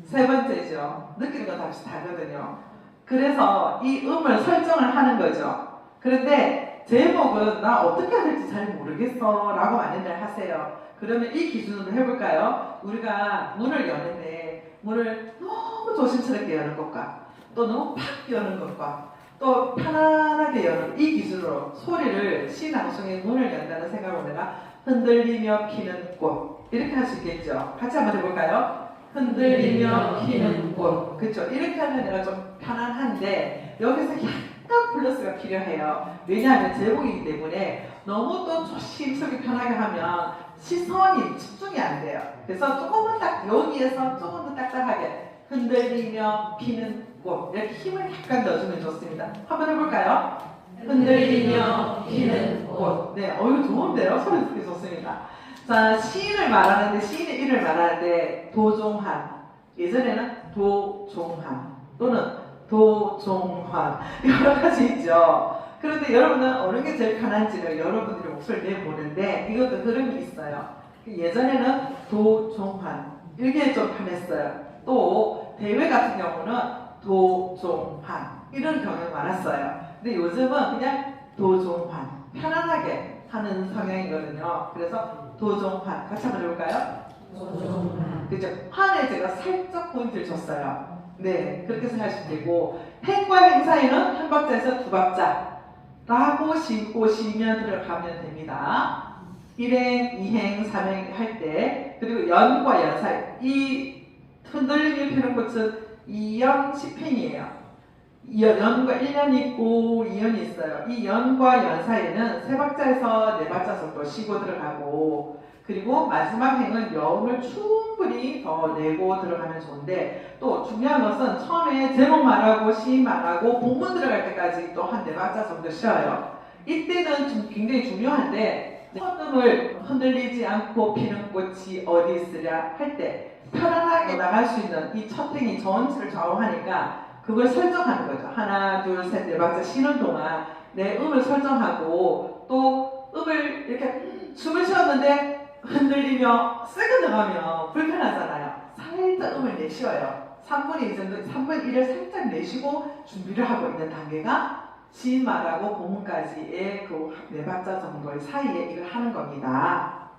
세 번째죠. 느끼는 건 다 비슷하거든요. 그래서 이 음을 설정을 하는 거죠. 그런데 제목은 나 어떻게 해야 될지 잘 모르겠어 라고 많이들 하세요. 그러면 이 기준으로 해볼까요? 우리가 문을 여는데 문을 너무 조심스럽게 여는 것과 또 너무 팍 여는 것과 또 편안하게 여는 이 기준으로 소리를 시낭송의 문을 연다는 생각으로 내가 흔들리며 피는 꽃 이렇게 할 수 있겠죠. 같이 한번 해볼까요? 흔들리며 피는 꽃. 그렇죠. 이렇게 하면 내가 좀 편안한데 여기서 약간 플러스가 필요해요. 왜냐하면 제목이기 때문에 너무 또 조심스럽게 편하게 하면 시선이 집중이 안 돼요. 그래서 조금은 딱 여기에서 조금 더 딱딱하게 흔들리며 피는 꽃 이렇게 힘을 약간 넣어주면 좋습니다. 한번 해볼까요? 흔들리며 피는 꽃. 네, 이거 좋은데요? 소리 듣기 좋습니다. 자, 시인을 말하는데 시인의 일을 말하는데 도종환 예전에는 도종환 또는 도종환 여러 가지 있죠. 그런데 여러분은 어느 게 제일 편한지를 여러분들이 목소리를 내보는데 이것도 흐름이 있어요. 예전에는 도종환 이게 좀 편했어요. 또 대회 같은 경우는 도종환 이런 경우가 많았어요. 근데 요즘은 그냥 도종환 편안하게 하는 성향이거든요. 그래서 도종환 같이 한번 해볼까요? 도종환. 그죠? 환에 제가 살짝 포인트를 줬어요. 네, 그렇게 생각하시면 되고 행과 행사에는 한 박자에서 두 박자라고 싣고 쉬면 들어가면 됩니다. 1행, 2행, 3행 할 때 그리고 연과 연 사이 이 흔들리며 피는 꽃은 2연 10행이에요. 연과 1년 있고 2연이 있어요. 이 연과 연 사이에는 세 박자에서 네 박자 정도 쉬고 들어가고 그리고 마지막 행은 여음을 충분히 더 내고 들어가면 좋은데 또 중요한 것은 처음에 제목 말하고 시인 말하고 본문 들어갈 때까지 또 한 네 박자 정도 쉬어요. 이때는 좀 굉장히 중요한데 첫음을 흔들리지 않고 피는 꽃이 어디 있으랴 할 때 편안하게 나갈 수 있는 이 첫 행이 전체를 좌우하니까 그걸 설정하는 거죠. 하나, 둘, 셋, 네 박자 쉬는 동안 내 음을 설정하고 또 음을 이렇게 숨을 쉬었는데 흔들리며 세게 나가면 불편하잖아요. 살짝 음을 내쉬어요. 3분의 2 정도, 3분의 1을 살짝 내쉬고 준비를 하고 있는 단계가 시인 말하고 본문까지의 그 네 박자 정도의 사이에 이걸 하는 겁니다.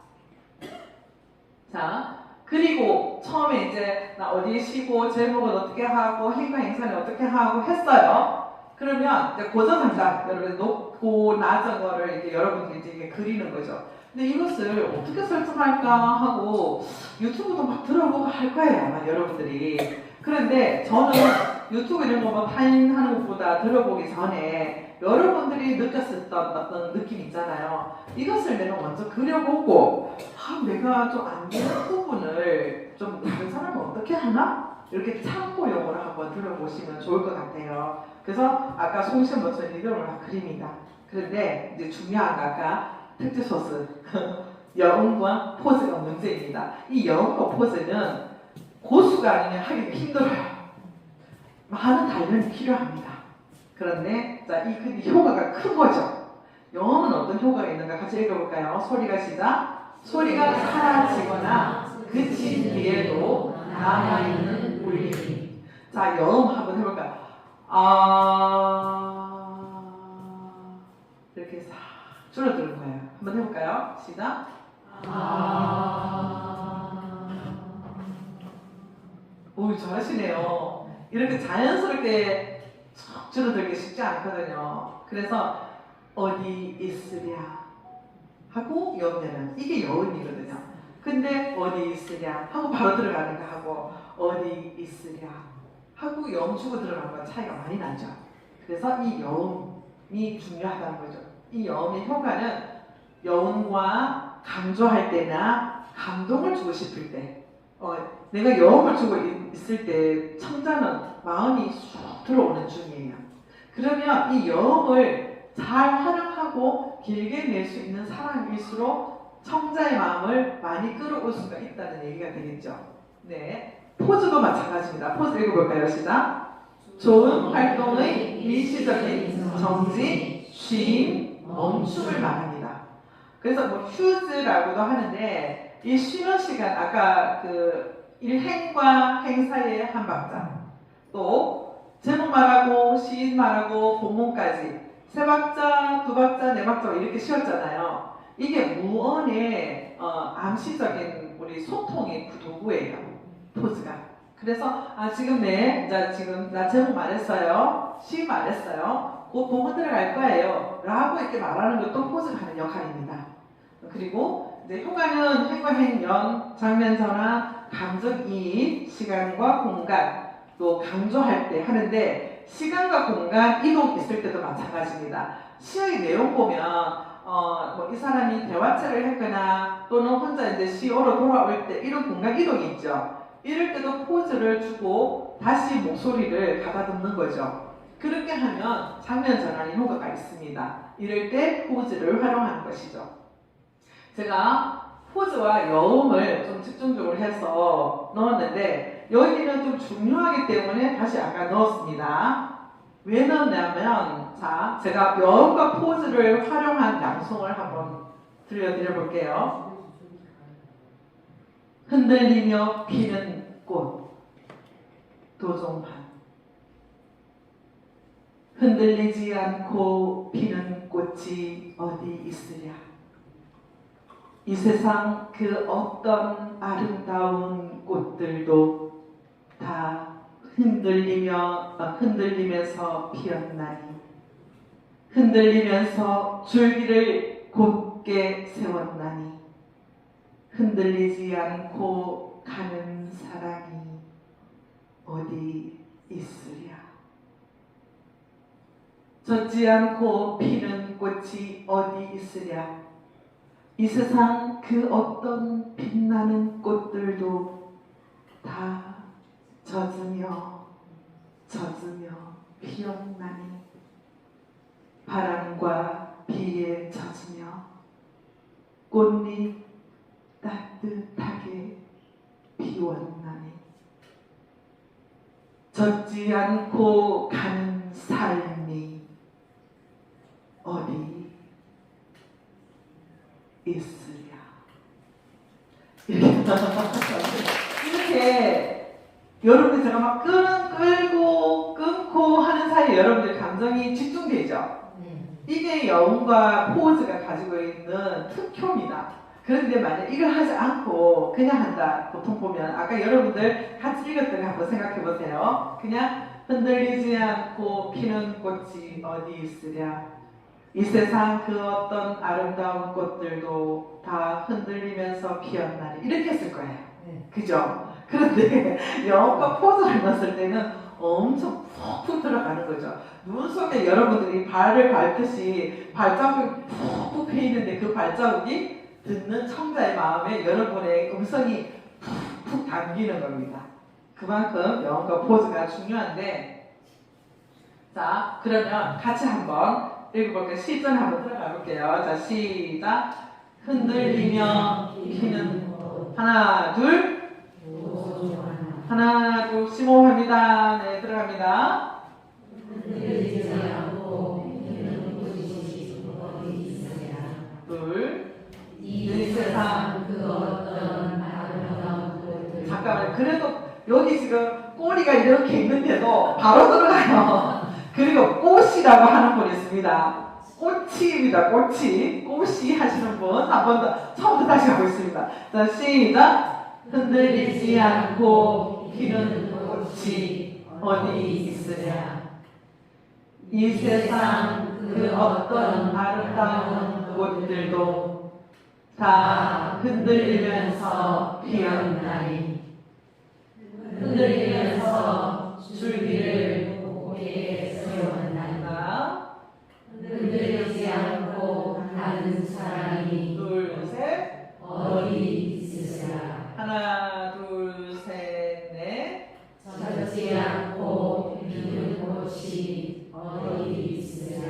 자, 그리고 처음에 이제 나 어디에 쉬고 제목을 어떻게 하고 행과 행사는 어떻게 하고 했어요. 그러면 이제 고정상상 여러분 높고 낮은 거를 이렇게 여러분들이 이제 그리는 거죠. 근데 이것을 어떻게 설정할까 하고 유튜브도 막 들어보고 할 거예요 아마 여러분들이. 그런데 저는 유튜브 이런 거 타인하는 것보다 들어보기 전에 여러분들이 느꼈었던 어떤 느낌 있잖아요. 이것을 내가 먼저 그려보고 내가 좀 안 되는 부분을 좀 다른 사람은 어떻게 하나? 이렇게 참고용으로 한번 들어보시면 좋을 것 같아요. 그래서 아까 송시현 모처럼 이름을 막 그립니다. 그런데 이제 중요한 거 아까 특제 소스 여음과 포즈가 문제입니다. 이 여음과 포즈는 고수가 아니면 하기 힘들어요. 많은 단련이 필요합니다. 그런데 자, 이 효과가 큰 거죠. 영어는 어떤 효과가 있는가 같이 읽어볼까요? 소리가 시작. 소리가 사라지거나 그친 뒤에도 남아있는 울림. 자, 영 한번 해볼까요? 이렇게 싹 줄어드는 거예요. 한번 해볼까요? 시작. 오, 잘하시네요. 이렇게 자연스럽게 쭉 줄어들기 쉽지 않거든요. 그래서 어디 있으랴 하고 여음되는 이게 여음이거든요. 근데 어디 있으랴 하고 바로 들어가는 거 하고 어디 있으랴 하고 여음 주고 들어가는 건 차이가 많이 나죠. 그래서 이 여음이 중요하다는 거죠. 이 여음의 효과는 여음과 강조할 때나 감동을 주고 싶을 때 내가 여음을 주고 있을 때 청자는 마음이 쑥 들어오는 중이에요. 그러면 이 여음을 잘 활용하고 길게 낼 수 있는 사람일수록 청자의 마음을 많이 끌어올 수가 있다는 얘기가 되겠죠. 네, 포즈도 마찬가지입니다. 포즈 읽어볼까요? 시작. 좋은 활동의 일시적인 정지, 쉼, 멈춤을 말합니다. 그래서 뭐 휴즈라고도 하는데 이 쉬는 시간, 아까 그 일행과 행 사이의 한 박자, 또 제목 말하고 시인 말하고 본문까지 세 박자, 두 박자, 네 박자 이렇게 쉬었잖아요. 이게 무언의 암시적인 우리 소통의 그 도구예요. 포즈가. 그래서 지금 지금 나 제목 말했어요. 시 말했어요. 곧 본문 들어갈 거예요. 라고 이렇게 말하는 것도 포즈가 하는 역할입니다. 그리고 이제 효과는 행과 행연, 장면 전환, 감정 이입, 시간과 공간, 또 강조할 때 하는데 시간과 공간 이동 있을 때도 마찬가지입니다. 시의 내용 보면 뭐 이 사람이 대화체를 했거나 또는 혼자 이제 시어로 돌아올 때 이런 공간 이동이 있죠. 이럴 때도 포즈를 주고 다시 목소리를 가다듬는 거죠. 그렇게 하면 장면 전환이 효과가 있습니다. 이럴 때 포즈를 활용하는 것이죠. 제가 포즈와 여음을 좀 집중적으로 해서 넣었는데 여기는 좀 중요하기 때문에 다시 아까 넣었습니다. 왜 넣었냐면 자, 제가 여음과 포즈를 활용한 낭송을 한번 들려드려 볼게요. 흔들리며 피는 꽃 도종환. 흔들리지 않고 피는 꽃이 어디 있으랴. 이 세상 그 어떤 아름다운 꽃들도 다 흔들리면서 피었나니 흔들리면서 줄기를 곧게 세웠나니 흔들리지 않고 가는 사랑이 어디 있으랴. 젖지 않고 피는 꽃이 어디 있으랴. 이 세상 그 어떤 빛나는 꽃들도 다 젖으며 피었나니 바람과 비에 젖으며 꽃잎 따뜻하게 피웠나니 젖지 않고 가는 삶이 어디 있으랴. 이렇게 여러분들 제가 막 끌고 끊고 하는 사이에 여러분들 감정이 집중되죠. 이게 여운과 포즈가 가지고 있는 특효입니다. 그런데 만약 이걸 하지 않고 그냥 한다. 보통 보면 아까 여러분들 같이 읽었던 거 한번 생각해 보세요. 그냥 흔들리지 않고 피는 꽃이 어디 있으랴. 이 세상 그 어떤 아름다운 꽃들도 다 흔들리면서 피었나니 이렇게 했을 거예요. 그죠? 그런데 여운과 포즈를 넣었을 때는 엄청 푹푹 들어가는 거죠. 눈 속에 여러분들이 발을 밟듯이 발자국이 푹푹 패이는데 그 발자국이 듣는 청자의 마음에 여러분의 음성이 푹푹 담기는 겁니다. 그만큼 여운과 포즈가 중요한데 자 그러면 같이 한번 읽어볼게요. 시전 한번 들어가 볼게요. 자 시작. 흔들리며 피는 하나 둘 하나 둘 심호흡합니다. 네 들어갑니다. 흔들리지 않고 피는 꽃이 어디 있으랴. 둘. 이 세상 그 어떤 아름다운 꽃들. 잠깐만 그래도 여기 지금 꼬리가 이렇게 있는데도 바로 들어가요. 그리고 꽃이라고 하는 분 있습니다. 꽃이입니다. 꽃이 하시는 분 한 번 더 처음부터 다시 하고 있습니다. 자 시작. 흔들리지 않고 피는 꽃이 어디 있으랴. 이 세상 그 어떤 아름다운 꽃들도 다 흔들리면서 피었나니 흔들리면서 줄기를 곧게 세웠나니 흔들리지 않고 가는 사람이 둘 셋 어디 있으랴. 하나 둘 셋 넷 젖지 않고 피는 꽃이 어디 있으랴.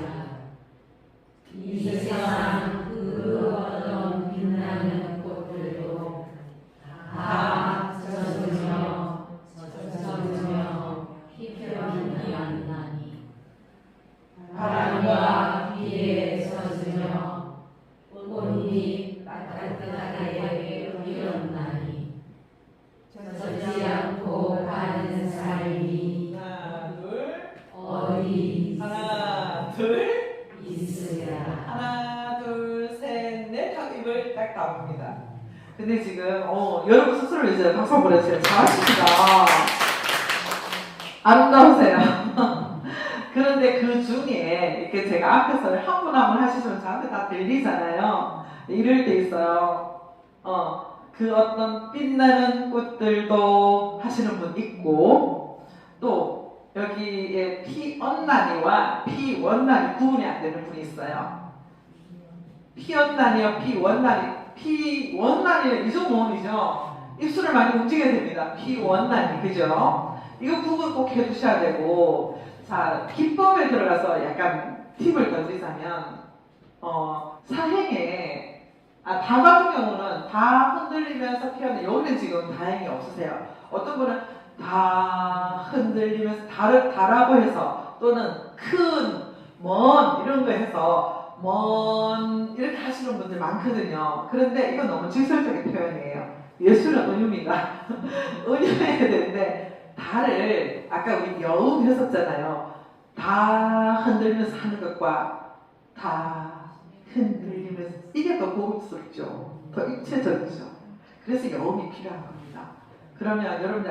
이 세상 그 어떤 빛나는 꽃들도 다 젖으며 피어나니 바람과 비에 젖으며 꽃잎 따뜻하게 피었나니 젖지 않고 가는 삶이 하나, 둘. 어디 하나, 둘. 있으랴. 하나, 둘, 셋, 넷 하고 입을 딱 다봅니다. 근데 지금 여러분 스스로 이제 박수 한번 해주세요. 잘하십니다. 아름다우세요. 그런데 그 중에 이렇게 제가 앞에서 한 분 한 분 하시면 저한테 다 들리잖아요. 이럴 때 있어요. 그 어떤 빛나는 꽃들도 하시는 분 있고, 또 여기에 피언난이와 피원난이 구분이 안 되는 분이 있어요. 피언난이와 피원난이는 이종모음이죠. 입술을 많이 움직여야 됩니다. 피원난이, 그죠? 이거 구분 꼭 해두셔야 되고, 자, 기법에 들어가서 약간 팁을 더 드리자면, 사행에, 다 같은 경우는 다 흔들리면서 피어나, 여기는 지금 다행히 없으세요. 어떤 분은 다 흔들리면서 다라고 해서, 또는 큰, 먼, 이런 거 해서, 먼, 이렇게 하시는 분들 많거든요. 그런데 이건 너무 직설적인 표현이에요. 예술은 은유입니다. 은유해야 되는데, 다를 아까 우리 여음 했었잖아요. 다 흔들면서 하는 것과 다 흔들리면서 이게 더 고급스럽죠. 더 입체적이죠. 그래서 여음이 필요한 겁니다. 그러면 여러분들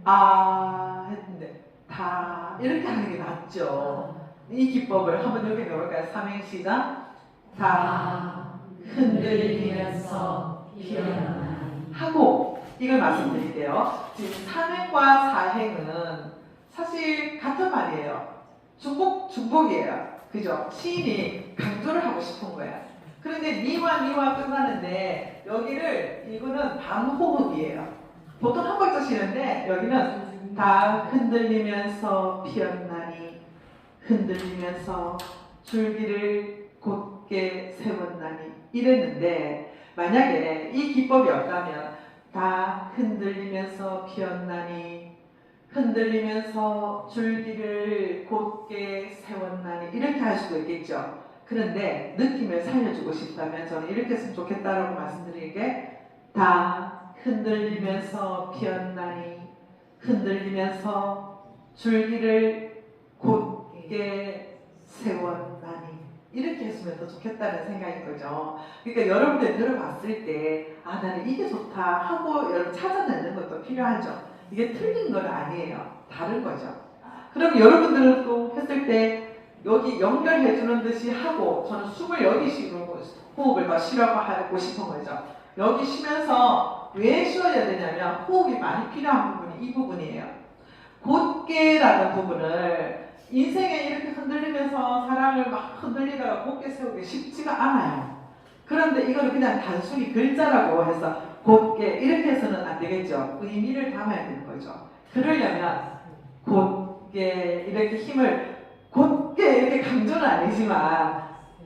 아까 했는데 다 이렇게 하는 게 낫죠. 이 기법을 한번 여기 해볼까요? 삼행시작. 다 흔들리면서 피어나니 하고 이걸 말씀드릴게요. 지금 삼행과 사행은 사실 같은 말이에요. 중복이에요. 그죠? 시인이 강조를 하고 싶은 거예요. 그런데 니와 끝나는데 여기를 이거는 반호흡이에요. 보통 한 박자 쉬는데 여기는 다 흔들리면서 피었나니 흔들리면서 줄기를 곧게 세웠나니 이랬는데 만약에 이 기법이 없다면 다 흔들리면서 피었나니 흔들리면서 줄기를 곧게 세웠나니 이렇게 할 수도 있겠죠. 그런데 느낌을 살려주고 싶다면 저는 이렇게 했으면 좋겠다라고 말씀드리는 게 다 흔들리면서 피었나니 흔들리면서 줄기를 곧게 세웠나니 이렇게 했으면 더 좋겠다는 생각인 거죠. 그러니까 여러분들 들어봤을 때 나는 이게 좋다 하고 여러분 찾아내는 것도 필요하죠. 이게 틀린 건 아니에요. 다른 거죠. 그럼 여러분들은 또 했을 때 여기 연결해 주는 듯이 하고 저는 숨을 여기 쉬고 호흡을 더 쉬라고 하고 싶은 거죠. 여기 쉬면서 왜 쉬어야 되냐면 호흡이 많이 필요한 부분이 이 부분이에요. 곧게라는 부분을 인생에 이렇게 흔들리면서 사람을 막 흔들리다가 곧게 세우기 쉽지가 않아요. 그런데 이걸 그냥 단순히 글자라고 해서 곧게 이렇게 해서는 안 되겠죠. 의미를 담아야 되는 거죠. 그러려면 곧게 이렇게 힘을 곧게 이렇게 강조는 아니지만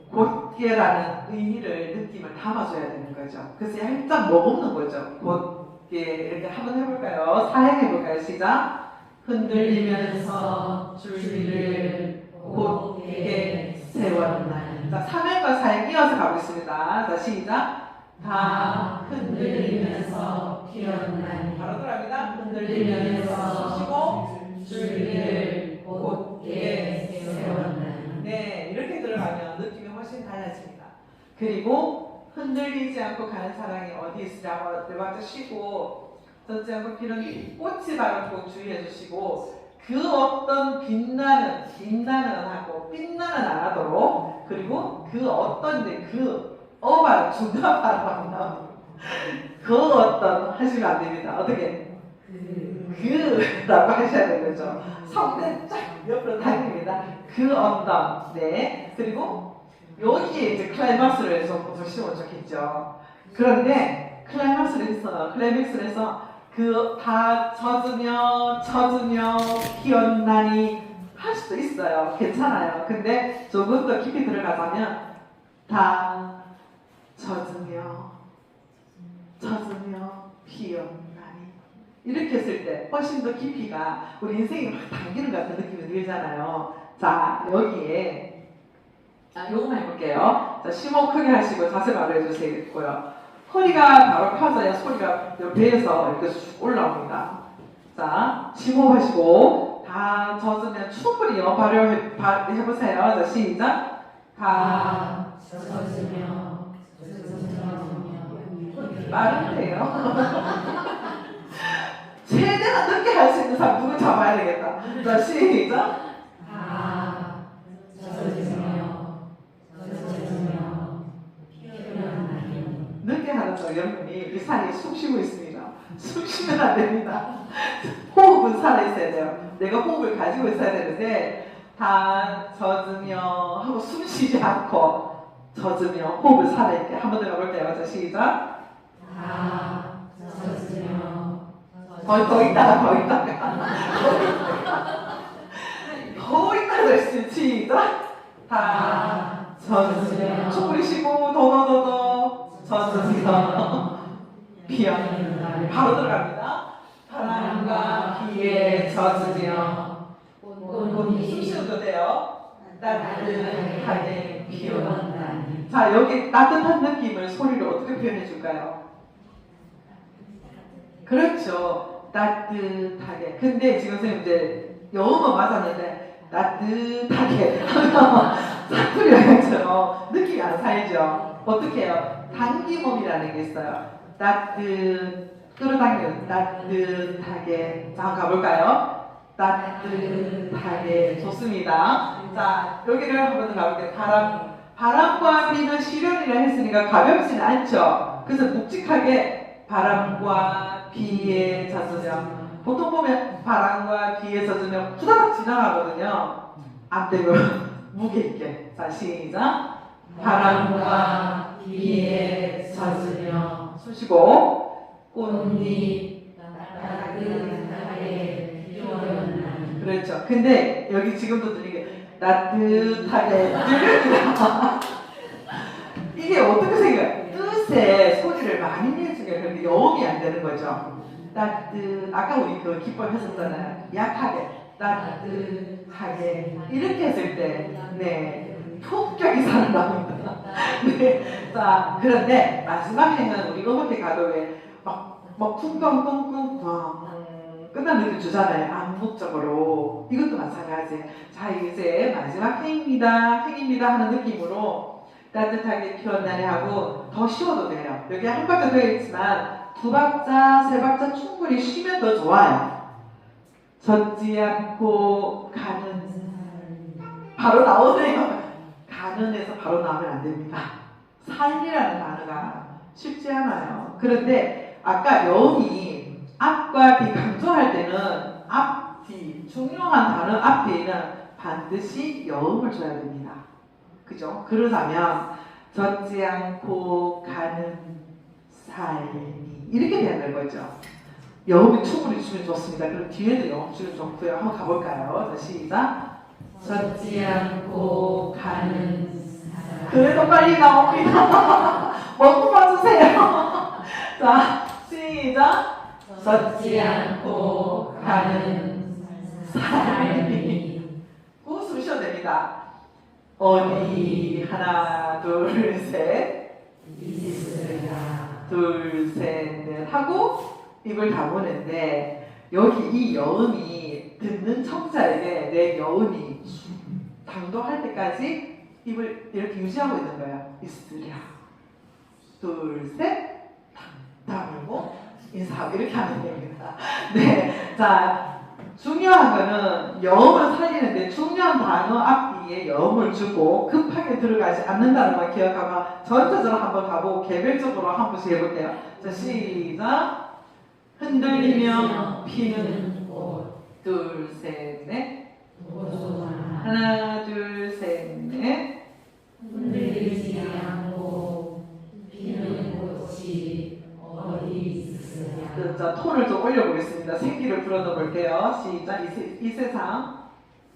곧게라는 의미를 느낌을 담아줘야 되는 거죠. 그래서 살짝 머금는 거죠. 곧게 이렇게 한번 해볼까요? 사행해볼까요? 시작. 흔들리면서 줄기를 곧게 세웠나니. 자, 3행과 4행 이어서 가보겠습니다. 자, 시작. 다 흔들리면서 피어나니 바로 들어갑니다. 흔들리면서 쉬고 줄기를 곧게 세웠나니. 네, 이렇게 들어가면 느낌이 훨씬 달라집니다. 그리고 흔들리지 않고 가는 사랑이 어디 있으라고 네 번째 쉬고 젖지 않고 피는 꽃이 바로 꼭 주의해 주시고 그 어떤 빛나는 하고 빛나는 안 하도록 그리고 그 어떤데 그 발음 중간 발음 나옵니다. 그 어떤 하시면 안 됩니다. 어떻게? 그라고 하셔야 되는 거죠. 성대 쫙 옆으로 당깁니다. 그 어떤 네 그리고 여기에 이제 클라이막스를 해서 보시면 좋겠죠. 그런데 클라이맥스를 해서 그 다 젖으며 피었나니 할 수도 있어요. 괜찮아요. 근데 조금 더 깊이 들어가자면 다 젖으며 피어나니. 이렇게 했을 때 훨씬 더 깊이가 우리 인생이 막 당기는 것 같은 느낌이 들잖아요. 자, 여기에 요거만 해볼게요. 자, 심호 크게 하시고 자세 바로 해주시고요. 허리가 바로 펴져야 소리가 배에서 이렇게 쑥 올라옵니다. 자, 심호흡하시고 다 젖으면 충분히 바로 해보세요. 자, 시작. 다 젖으며 빠른데요. 최대한 늦게 할 수 있는 사람 누구 잡아야 되겠다. 자, 시작. 다 젖으며 피어나니. 늦게 하는 저 여러분이 이 살이 숨 쉬고 있습니다. 숨 쉬면 안 됩니다. 호흡은 살아있어야 돼요. 내가 호흡을 가지고 있어야 되는데 다 젖으며 하고 숨 쉬지 않고 젖으며 호흡을 살아있게 한 번 더 가볼게요. 자, 시작. 다 젖으며 더 있다가 더 있다가 했어요. 시작. 다 젖으며 충분히 쉬고 더 젖으며 피어나니. 바로 들어갑니다. 바람과 비에 젖으며 숨 쉬어도 돼요. 따뜻하게 피어나니. 자, 여기 따뜻한 느낌을 소리로 어떻게 표현해 줄까요? 그렇죠. 따뜻하게. 근데 지금 선생님 이제 영어만 맞았는데 따뜻하게 하면 사투리처럼 느낌이 안 살죠. 어떻게 해요? 당기몸이라는 게 있어요. 끌어당기는 따뜻하게. 자, 한번 가볼까요? 따뜻하게. 좋습니다. 자, 여기를 한번 더 가볼게요. 바람과 비는 시련이라 했으니까 가볍지는 않죠. 그래서 묵직하게 바람과 비에 젖으며. 보통 보면 바람과 비에 젖으면 후다닥 지나가거든요. 안 되면 무게 있게. 자, 시작. 바람과 비에 젖으며. 숨 쉬고. 꽃잎 따뜻하게 피어나니. 그렇죠. 근데 여기 지금도 들리게 따뜻하게 들립니다. 이게 어떻게 생겨요? 뜻에 소리를 많이 내주게 그런데 영음이 안 되는 거죠. 아까 우리 그 기법 했었잖아요. 약하게 따뜻하게 이렇게 했을 때 폭격이 살아납니다. 네. 자, 그런데 마지막 행은 우리 음악회 가도 막 쿵쾅쿵쿵 끝난 느낌 주잖아요. 암묵적으로. 이것도 마찬가지. 자, 이제 마지막 행입니다 하는 느낌으로 따뜻하게 피어나게 하고 더 쉬어도 돼요. 여기 한 박자 더 있지만 두 박자, 세 박자 충분히 쉬면 더 좋아요. 젖지 않고 가는. 바로 나오네요. 가는에서 바로 나오면 안 됩니다. 삶이라는 단어가 쉽지 않아요. 그런데 아까 여음이 앞과 뒤 강조할 때는 앞, 뒤 중요한 단어 앞, 뒤에는 반드시 여음을 줘야 됩니다. 그죠? 그러자면 젖지 않고 가는 삶이 이렇게 되는 거죠. 여음이 충분히 주면 좋습니다. 그럼 뒤에도 여음 주면 좋고요. 한번 가볼까요? 자, 시작. 젖지 않고 가는 사람. 그래도 빨리 나옵니다. 먹고 봐주세요. 자, 시작. 젖지 않고 가는 사람이. 웃음 쉬어도 됩니다. 어디 하나 둘 셋 있으라. 둘 셋 넷 하고 입을 다무는데 여기 이 여음이 듣는 청자에게 내 여음이 당도할 때까지 입을 이렇게 유지하고 있는 거예요. 있으랴 둘 셋 다물고 인사하고 이렇게 하면 됩니다. 네, 자 중요한 거는 여음을 살리는데 중요한 단어 앞뒤에 여음을 주고 급하게 들어가지 않는다는 걸 기억하고 전체적으로 한번 가보고 개별적으로 한 번씩 해볼게요. 자, 시작. 흔들리며 피는 꽃. 둘, 셋, 넷. 보소나. 하나, 둘, 셋, 넷. 흔들리지 않고 피는 꽃이 어디 있으랴. 자, 톤을 좀 올려보겠습니다. 생기를 불어넣어 볼게요. 시작. 이 세상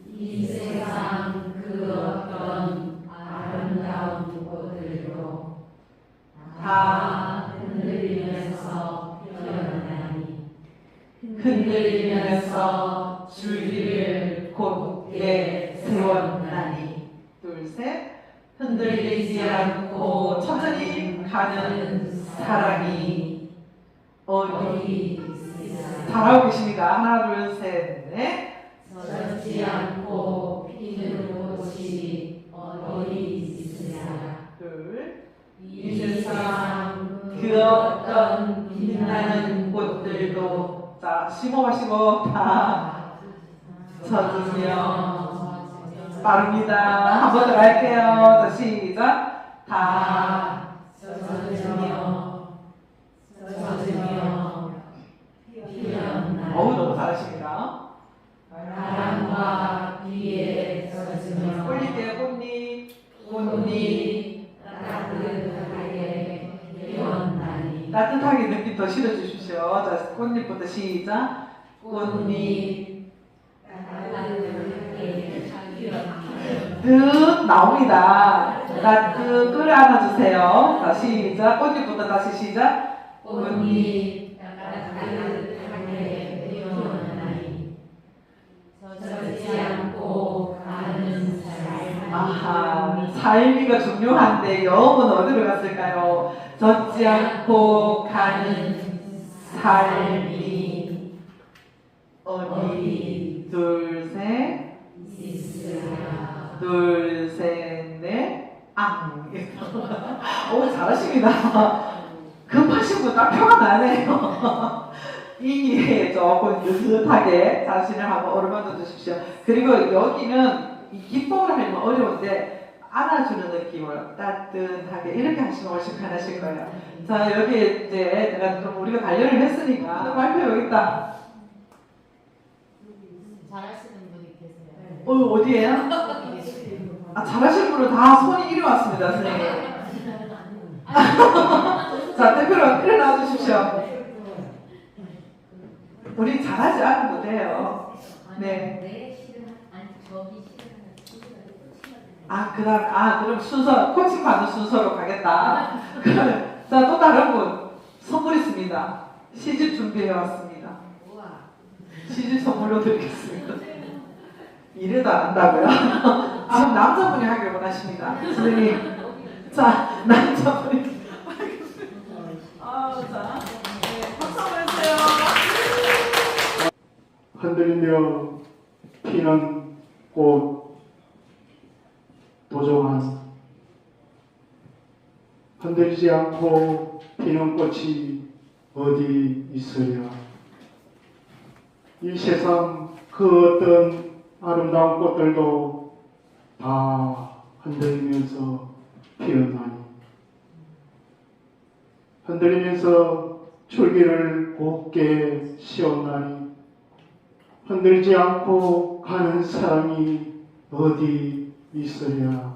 이 세상 그 어떤 아름다운 꽃을 다 흔들리면서 피어나니 흔들리면서 줄기를 곧게 세웠나니 둘, 셋. 흔들리지 않고 천천히 가는 사랑이 어디 어디 있으랴 잘하고 계십니다. 하나, 둘, 셋, 넷. 젖지 않고 피는 꽃이 어디 있으랴 둘. 이 세상 그 어떤 빛나는 꽃들도 자, 심호하시고 다 젖으며 빠릅니다. 한 번 더 갈게요. 자, 시작. 다 젖으며 피어나 어우 너무 잘하십니다. 바람과 비에 젖으며 꽃잎이에요, 꽃잎. 꽃잎. 따뜻하게 피어나니 따뜻하게 느낌 더 실어주십시오. 자, 꽃잎부터 시작. 꽃잎. 따뜻하게 피어나니 득 나옵니다. 따뜻 끌어안아주세요. 자, 시작. 꽃잎부터 다시 시작. 꽃잎 따뜻하게 피어나니 젖지 않고 가는 사람 아하, 삶이가 중요한데 영은 어디로 갔을까요? 젖지 않고 가는 삶이 어디? 둘, 셋. 있으랴 둘, 셋, 넷. 오, 잘하십니다. 급하신 분 딱 표가 나네요. 이 기회에 조금 느긋하게 자신을 한번 어루만져 주십시오. 그리고 여기는 이 기법을 하면 어려운데 안아주는 느낌으로 따뜻하게 이렇게 하시면 훨씬 편하실 거예요. 자, 여기 이제 내가 좀 우리가 단련을 했으니까 발표 여기 있다. 잘하시는 분이 계세요. 어디에요? 아, 잘하시는 분은 다 손이 이리 왔습니다, 선생님. 자, 대표로 일어나 주십시오. 우리 잘하지 않아도 돼요. 네. 그럼 순서, 코칭 받는 순서로 가겠다. 자, 또 다른 분. 선물 있습니다. 시집 준비해 왔습니다. 시집 선물로 드리겠습니다. 이래도 안 한다고요? 지금 남자분이 하길 원하십니다. 선생님. 자, 남자분이. 자. 네, 박수 한번 해주세요. 흔들리며 피는 꽃 도종한 흔들리지 않고 피는 꽃이 어디 있으랴 이 세상 그 어떤 아름다운 꽃들도 다 흔들리면서 피어나니 흔들리면서 줄기를 곱게 씌웠나니 흔들지 않고 가는 사랑이 어디 있으랴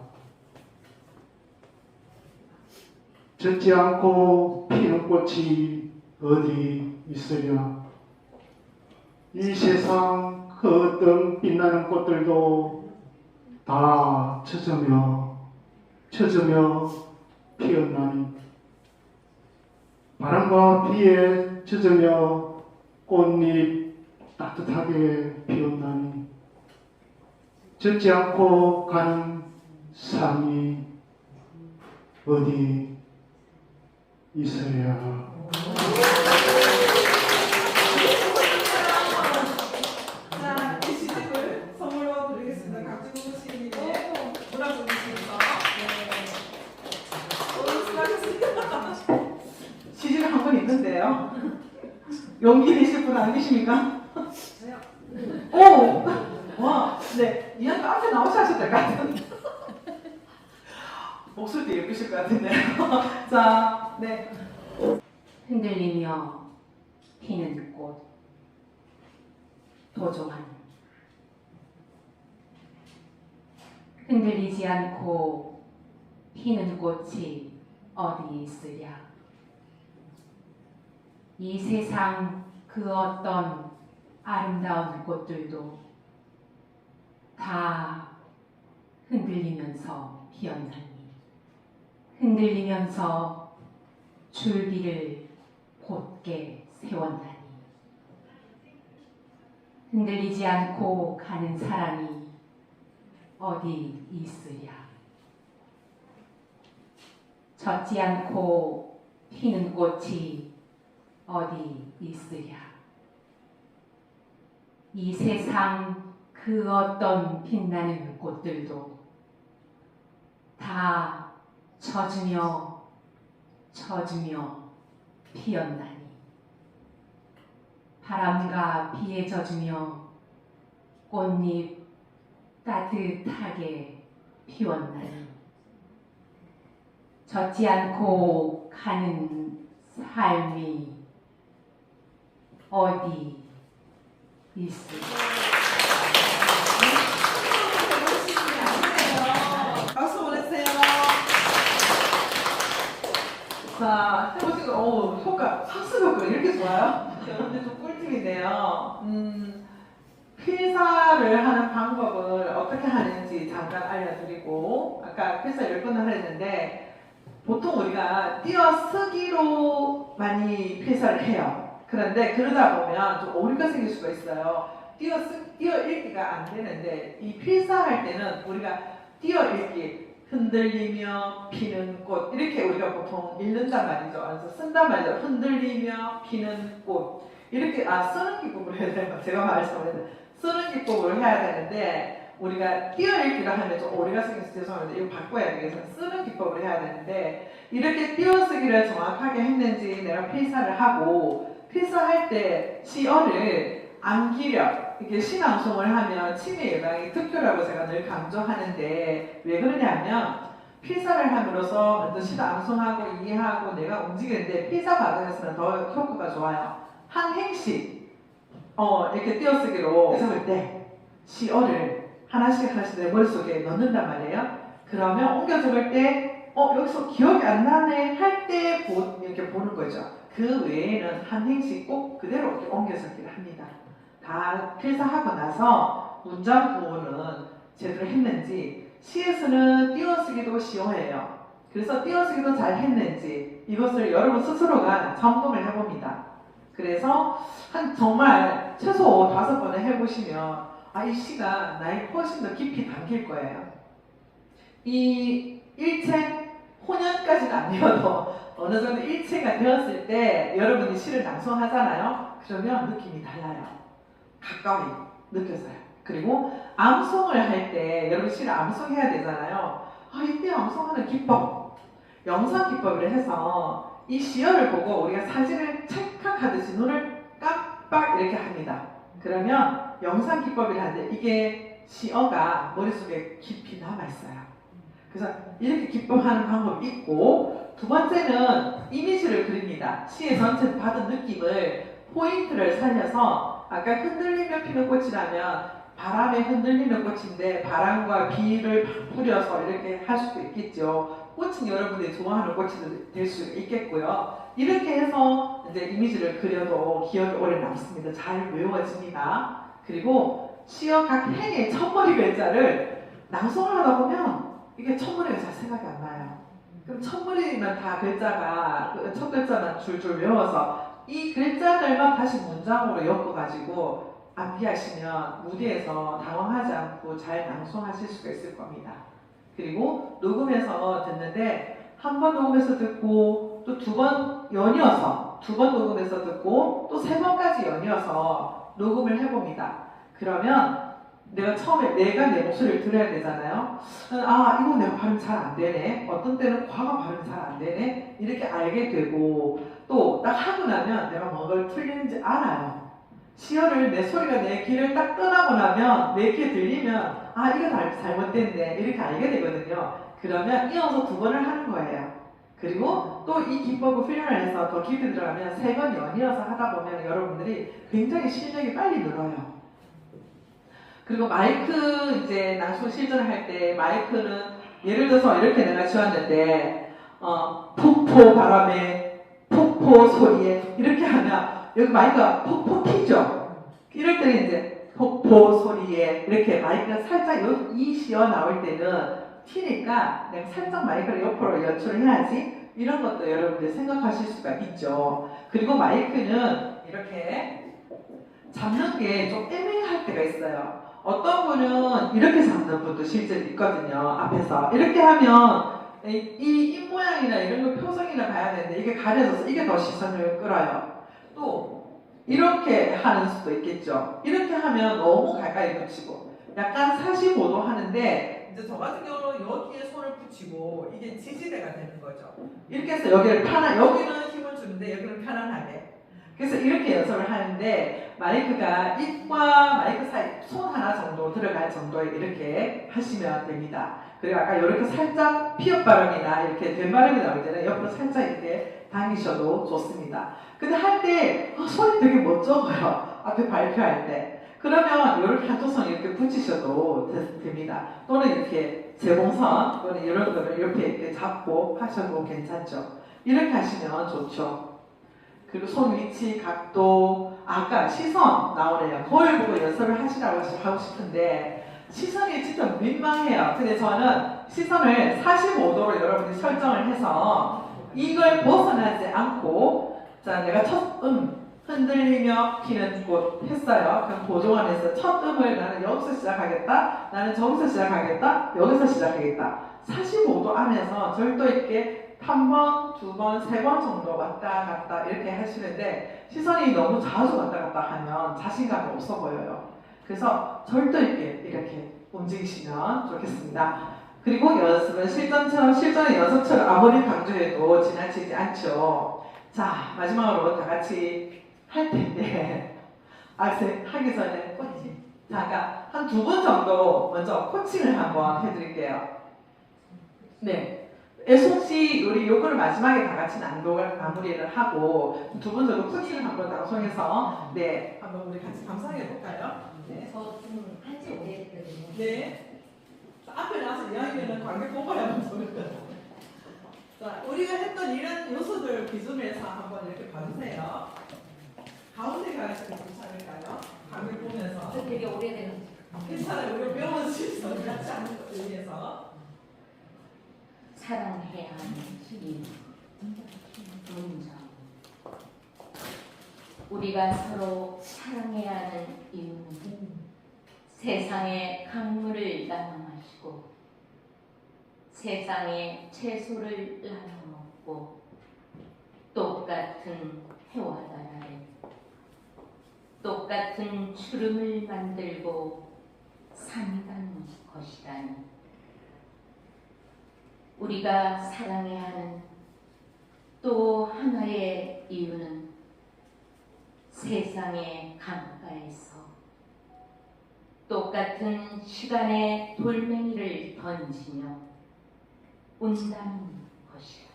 젖지 않고 피는 꽃이 어디 있으랴 이 세상 그 어떤 빛나는 꽃들도 다 젖으며 피어나니 바람과 비에 젖으며 꽃잎 따뜻하게 피어나니 젖지 않고 가는 삶이 어디 있어야 자, 이 시집을 선물로 드리겠습니다. 각지구 시인님의 문학분이십니다. 수고하셨습니다. 시집이 한 번 있는데요. 용기 내실 분 안 계십니까? 오! 와, 네. 이한테 앞에 나오셔야 될 것 같은데. 목소리도 예쁘실 것 같은데요. 자, 네. 흔들리며 피는 꽃 도종한 흔들리지 않고 피는 꽃이 어디 있으랴 이 세상 그 어떤 아름다운 꽃들도 다 흔들리면서 피었나니 흔들리면서 줄기를 곧게 세웠나니 흔들리지 않고 가는 사람이 어디 있으랴. 젖지 않고 피는 꽃이 어디 있으랴. 이 세상 그 어떤 빛나는 꽃들도 다 젖으며 피었나니 바람과 비에 젖으며 꽃잎 따뜻하게 피웠나니 젖지 않고 가는 삶이 어디 있을까? 박수 보내주세요. 자, 해보시고, 학습 효과 이렇게 좋아요? 여러분들 좀 꿀팁인데요. 필사를 하는 방법을 어떻게 하는지 잠깐 알려드리고, 아까 필사 10번을 했는데, 보통 우리가 띄어쓰기로 많이 필사를 해요. 그런데 그러다 보면 좀 오류가 생길 수가 있어요. 띄어읽기가 안 되는데, 이 필사할 때는 우리가 띄어읽기, 흔들리며 피는 꽃 이렇게 우리가 보통 읽는단 말이죠. 그래서 쓴단 말이죠. 흔들리며 피는 꽃 이렇게 쓰는 기법으로 해야 되는 거 제가 말씀드렸는데 쓰는 기법으로 해야 되는데 우리가 띄어읽기를 하면 좀 오류가 생겨서 죄송합니다. 이거 바꿔야 되겠어요. 쓰는 기법으로 해야 되는데 이렇게 띄어쓰기를 정확하게 했는지 내가 필사를 하고 필사할 때 시어를 암기력 이게 시낭송을 하면 치매 예방이 특효라고 제가 늘 강조하는데 왜 그러냐면 필사를 함으로써 먼저 시도 암송하고 이해하고 내가 움직이는데 필사 과정에서는 더 효과가 좋아요. 한 행씩 이렇게 띄어쓰기로 적을 때 시어를 하나씩 내 머릿속에 넣는단 말이에요. 그러면 옮겨 적을 때 여기서 기억이 안 나네 할 때 이렇게 보는 거죠. 그 외에는 한 행씩 꼭 그대로 이렇게 옮겨 적기를 합니다. 다 필사하고 나서 문장 구호는 제대로 했는지 시에서는 띄어쓰기도 쉬워해요. 그래서 띄어쓰기도 잘 했는지 이것을 여러분 스스로가 점검을 해봅니다. 그래서 정말 최소 5번을 해보시면 이 시가 나에 훨씬 더 깊이 담길 거예요. 이 일체 혼연까지는 안 되어도 어느 정도 일체가 되었을 때 여러분이 시를 낭송하잖아요. 그러면 느낌이 달라요. 가까이 느껴져요. 그리고 암송을 할 때 여러분 시를 암송해야 되잖아요. 이때 암송하는 기법, 영상 기법을 해서 이 시어를 보고 우리가 사진을 찰칵하듯이 눈을 깜빡 이렇게 합니다. 그러면 영상 기법을 하는데 이게 시어가 머릿속에 깊이 남아있어요. 그래서 이렇게 기법하는 방법이 있고 두 번째는 이미지를 그립니다. 시의 전체 받은 느낌을 포인트를 살려서 아까 흔들리며 피는 꽃이라면 바람에 흔들리는 꽃인데 바람과 비를 뿌려서 이렇게 할 수도 있겠죠. 꽃은 여러분들이 좋아하는 꽃이 될 수 있겠고요. 이렇게 해서 이제 이미지를 그려도 기억이 오래 남습니다. 잘 외워집니다. 그리고 시어 각 행의 첫머리 글자를 낭송을 하다 보면 이게 첫머리가 잘 생각이 안 나요. 그럼 첫머리만 다 글자가 첫 글자만 줄줄 외워서 이 글자들만 다시 문장으로 엮어가지고 암기하시면 무대에서 당황하지 않고 잘 낭송하실 수가 있을 겁니다. 그리고 녹음해서 듣는데 한 번 녹음해서 듣고 또 두 번 연이어서 두 번 녹음해서 듣고 또 세 번까지 연이어서 녹음을 해봅니다. 그러면 내가 처음에 내가 내 목소리를 들어야 되잖아요. 이거 내가 발음 잘 안 되네. 어떤 때는 과가 발음 잘 안 되네. 이렇게 알게 되고 또 딱 하고 나면 내가 뭐가 틀리는지 알아요. 시어를 내 소리가 내 귀를 딱 떠나고 나면 내 귀에 들리면 이거 잘못됐네 이렇게 알게 되거든요. 그러면 이어서 두 번을 하는 거예요. 그리고 또 이 기법을 훈련을 해서 더 깊이 들어가면 세 번 연이어서 하다 보면 여러분들이 굉장히 실력이 빨리 늘어요. 그리고 마이크 이제 낭송 실전을 할 때 마이크는 예를 들어서 이렇게 내가 지었는데 폭포 바람에 폭포 소리에 이렇게 하면 여기 마이크가 폭폭 튀죠. 이럴 때는 이제 폭포 소리에 이렇게 마이크가 살짝 이 시어 나올 때는 튀니까 내가 살짝 마이크를 옆으로 연출을 해야지 이런 것도 여러분들 생각하실 수가 있죠. 그리고 마이크는 이렇게 잡는 게 좀 애매할 때가 있어요. 어떤 분은 이렇게 잡는 분도 실제로 있거든요. 앞에서 이렇게 하면 이 입 모양이나 이런 거 표정이나 봐야 되는데 이게 가려져서 이게 더 시선을 끌어요. 또 이렇게 하는 수도 있겠죠. 이렇게 하면 너무 가까이 붙이고 약간 45도 하는데 이제 저 같은 경우는 여기에 손을 붙이고 이게 지지대가 되는 거죠. 이렇게 해서 여기는 힘을 주는데 여기는 편안하게. 그래서 이렇게 연습을 하는데 마이크가 입과 마이크 사이 손 하나 정도 들어갈 정도에 이렇게 하시면 됩니다. 그리고 아까 이렇게 살짝 피읍 발음이나 이렇게 된 발음이 나올 때는 옆으로 살짝 이렇게 당기셔도 좋습니다. 근데 할 때 손이 되게 멋쩍어요. 앞에 발표할 때. 그러면 이렇게 한쪽 손 이렇게 붙이셔도 됩니다. 또는 이렇게 재봉선 또는 이런 거를 이렇게 잡고 하셔도 괜찮죠. 이렇게 하시면 좋죠. 그리고 손 위치, 각도, 아까 시선 나오네요. 거울 보고 연습을 하시라고 하고 싶은데 시선이 진짜 민망해요. 근데 저는 시선을 45도로 여러분이 설정을 해서 이걸 벗어나지 않고 자 내가 첫 흔들리며 피는 꽃 했어요. 그럼 보조관에서 첫 음을 나는 여기서 시작하겠다. 나는 저기서 시작하겠다. 여기서 시작하겠다. 45도 안에서 절도 있게 한 번, 두 번, 세 번 정도 왔다 갔다 이렇게 하시는데 시선이 너무 자주 왔다 갔다 하면 자신감이 없어 보여요. 그래서 절도 있게 이렇게 움직이시면 좋겠습니다. 그리고 연습은 실전의 연습처럼 아무리 강조해도 지나치지 않죠. 자, 마지막으로 다 같이 할 텐데 하기 전에 코칭. 자, 아까 한 2분 정도 먼저 코칭을 한번 해드릴게요. 네. 애송씨 우리 요거를 마지막에 다 같이 난독을 마무리를 하고 2분 정도 코칭을 한번 방송해서 네 한번 우리 같이 감상해 볼까요? 네. 저좀 한지 오래됐거든요. 네. 앞에 나와서 이야기하면 관객 뽑아야 모르거든요. 자, 우리가 했던 이런 요소들 기준에서 한번 이렇게 봐주세요. 가운데 가시면 괜찮을까요? 관객 보면서. 저 되게 오래된. 괜찮아요. 우리 배워볼 수 있어요. 같이 하는 것을 위해서. 사랑해야 하는 이 문장. 우리가 서로 사랑해야 하는 이유는 세상의 강물을 나눠 마시고 세상의 채소를 나눠 먹고 똑같은 해와 달 아래 똑같은 주름을 만들고 산다는 것이라니. 우리가 사랑해야 하는 또 하나의 이유는 세상의 강가에서 똑같은 시간에 돌멩이를 던지며 운다는 것이다.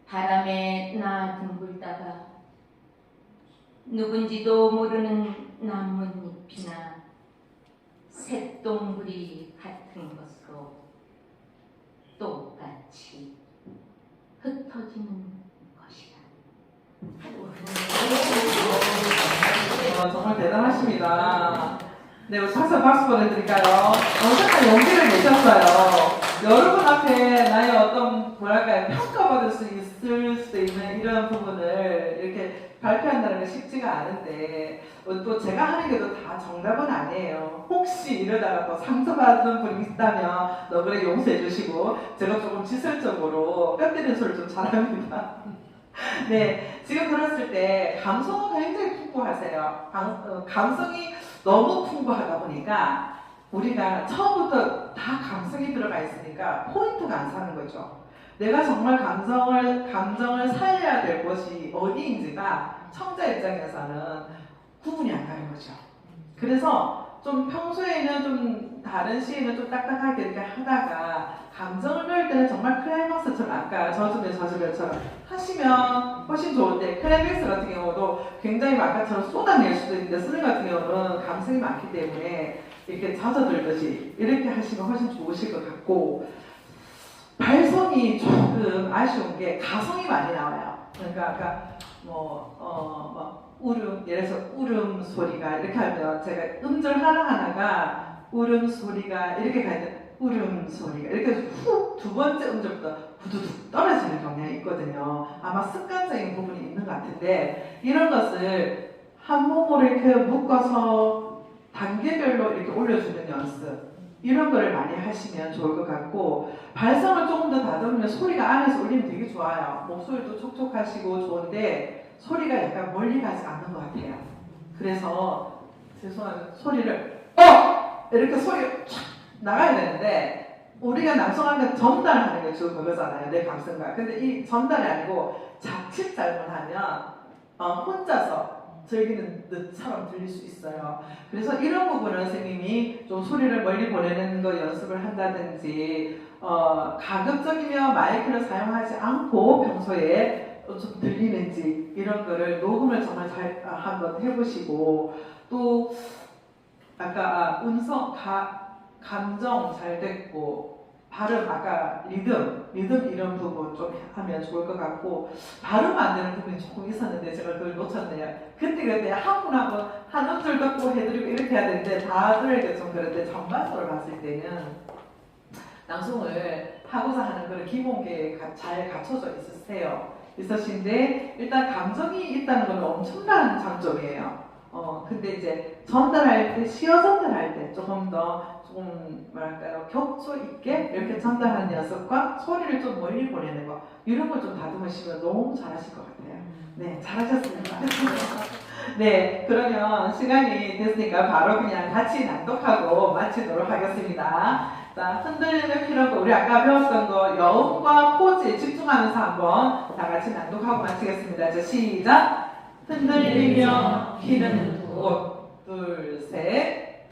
바람에 나뒹굴다가 누군지도 모르는 나뭇잎이나 쇳덩굴이 같은 것으로 똑같이 흩어지는 것이다. 정말 대단하십니다. 네, 우리 박수 보내드릴까요? 엄청난 용기를 내셨어요. 여러분 앞에 나의 어떤 평가받을 수 있을 수 있는 이런 부분을 이렇게 발표한다는 게 쉽지가 않은데 또 제가 하는 게도 다 정답은 아니에요. 혹시 이러다가 또 상처받는 분이 있다면 너그레 용서해 주시고 제가 조금 지설적으로 뼈 때리는 소리를 좀 잘합니다. 네, 지금 들었을 때 감성은 굉장히 풍부하세요. 감성이 너무 풍부하다 보니까 우리가 처음부터 다 감성이 들어가 있으니까 포인트가 안 사는 거죠. 내가 정말 감정을 살려야 될 곳이 어디인지가 청자 입장에서는 구분이 안 가는 거죠. 그래서 좀 평소에는 좀 다른 시에는 좀 딱딱하게 이렇게 하다가 감정을 배울 때는 정말 클라이막스처럼 아까 저주별처럼 하시면 훨씬 좋은데 클라이맥스 같은 경우도 굉장히 아까처럼 쏟아낼 수도 있는데 스님 같은 경우는 감성이 많기 때문에 이렇게 젖어들듯이 이렇게 하시면 훨씬 좋으실 것 같고 발성이 조금 아쉬운 게 가성이 많이 나와요. 그러니까 아까 울음, 예를 들어서 울음 소리가 이렇게 하면 제가 음절 하나하나가 울음 소리가 이렇게 가야 돼. 울음소리가 이렇게 훅 두 번째 음절부터 부두둑 떨어지는 경향이 있거든요. 아마 습관적인 부분이 있는 것 같은데 이런 것을 한 몸으로 이렇게 묶어서 단계별로 이렇게 올려주는 연습 이런 거를 많이 하시면 좋을 것 같고 발성을 조금 더 다듬으면 소리가 안에서 울리면 되게 좋아요. 목소리도 촉촉하시고 좋은데 소리가 약간 멀리 가지 않는 것 같아요. 그래서 죄송한데 소리를 이렇게 소리가 촥 나가야 되는데 우리가 남성한테 전달하는 게 주로 그거잖아요. 내 감성과. 근데 이 전달이 아니고 자칫 잘못하면 혼자서 즐기는 듯처럼 들릴 수 있어요. 그래서 이런 부분은 선생님이 좀 소리를 멀리 보내는 거 연습을 한다든지 가급적이면 마이크를 사용하지 않고 평소에 좀 들리는지 이런 거를 녹음을 정말 잘 한번 해보시고 또 아까 음성 감정 잘 됐고 발음 아까 리듬 이런 부분 좀 하면 좋을 것 같고 발음 안 되는 부분이 조금 있었는데 제가 그걸 놓쳤네요. 그때 한 분 한 분 한 음절 걷고 해드리고 이렇게 해야 되는데 다들에게 좀 그런데 전반적으로 봤을 때는 방송을 하고자 하는 그런 기본계에 잘 갖춰져 있으신데 일단 감정이 있다는 건 엄청난 장점이에요. 근데 이제 전달할 때, 시어 전달할 때 조금 뭐랄까요, 격조 있게 이렇게 전달하는 연습과 소리를 좀 멀리 보내는 거, 이런 걸 좀 다듬으시면 너무 잘하실 것 같아요. 네, 잘하셨습니다. 네, 그러면 시간이 됐으니까 바로 그냥 같이 낭독하고 마치도록 하겠습니다. 자, 흔들리는 필요고 우리 아까 배웠던 거 여음과 포즈에 집중하면서 한번 다 같이 낭독하고 마치겠습니다. 자, 시작! 흔들리며 피는 꽃, 둘, 셋.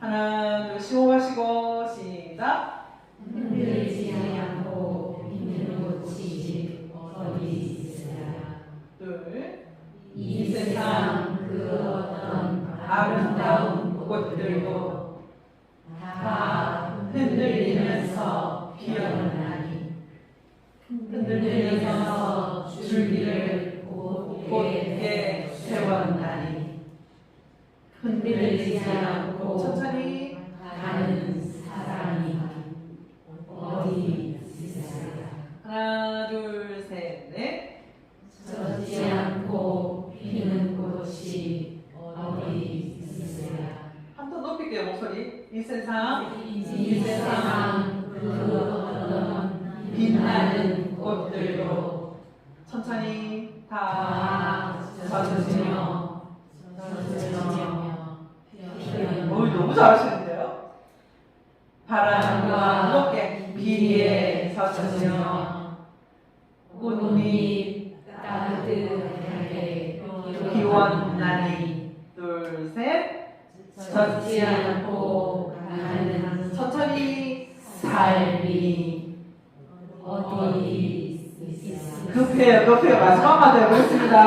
하나, 둘, 쉬고 가시고, 시작. 흔들리지 않고 피는 꽃이 어디 있으랴. 둘, 이 세상 그 어떤 아름다운 꽃들도 다 흔들리면서 피어나니 흔들리면서 줄기를 곧게 세웠나니 흔들리지 않고 천천히. 가는 사람이 어디 있으랴. 하나, 둘, 셋, 넷. 젖지 않고 피는 꽃이 어디 있으랴. 한 톤 높일게요, 목소리. 이 세상 이 세상 그 어떤 빛나는 꽃들도 천천히 다 젖으며 너무 잘하시는데요? 바람과 높게 비에 젖으며 꽃잎 따뜻하게 피원나니 둘, 셋. 젖지 않고 가는 천천히. 삶이 어디 있으랴. 급해요. 마지막만 되고 있습니다.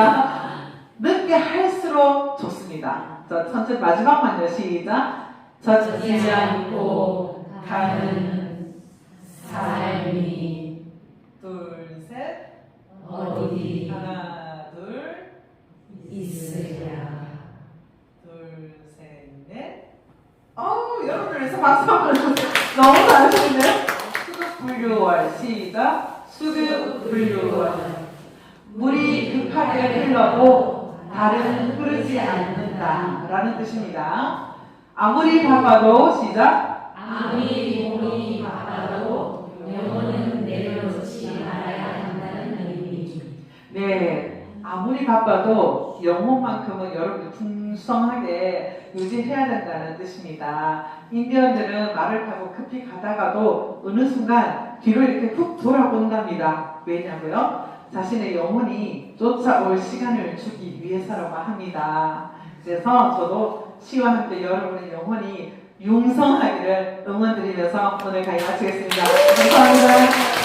늦게 할수록 좋습니다. 자, 천천히 마지막만요. 시작. 젖지 않고 가는 삶이 둘, 셋. 어디 하나, 둘, 있으랴. 둘, 셋, 넷. 여러분들 위해서 박수 한번 해주세요. 너무 잘하시는데요? 수급 분류월. 시작. 수급 분류월. 물이 급하게 흘러도 달은 흐르지 않는다 라는 뜻입니다. 아무리 바빠도 시작. 아무리 몸이 바빠도 영혼은 내려놓지 말아야 한다는 의미. 네, 아무리 바빠도 영혼만큼은 여러분들 풍성하게 유지해야 된다는 뜻입니다. 인디언들은 말을 타고 급히 가다가도 어느 순간 뒤로 이렇게 훅 돌아본답니다. 왜냐고요? 자신의 영혼이 쫓아올 시간을 주기 위해서라고 합니다. 그래서 저도 시와 함께 여러분의 영혼이 융성하기를 응원드리면서 오늘 강의 마치겠습니다. 감사합니다.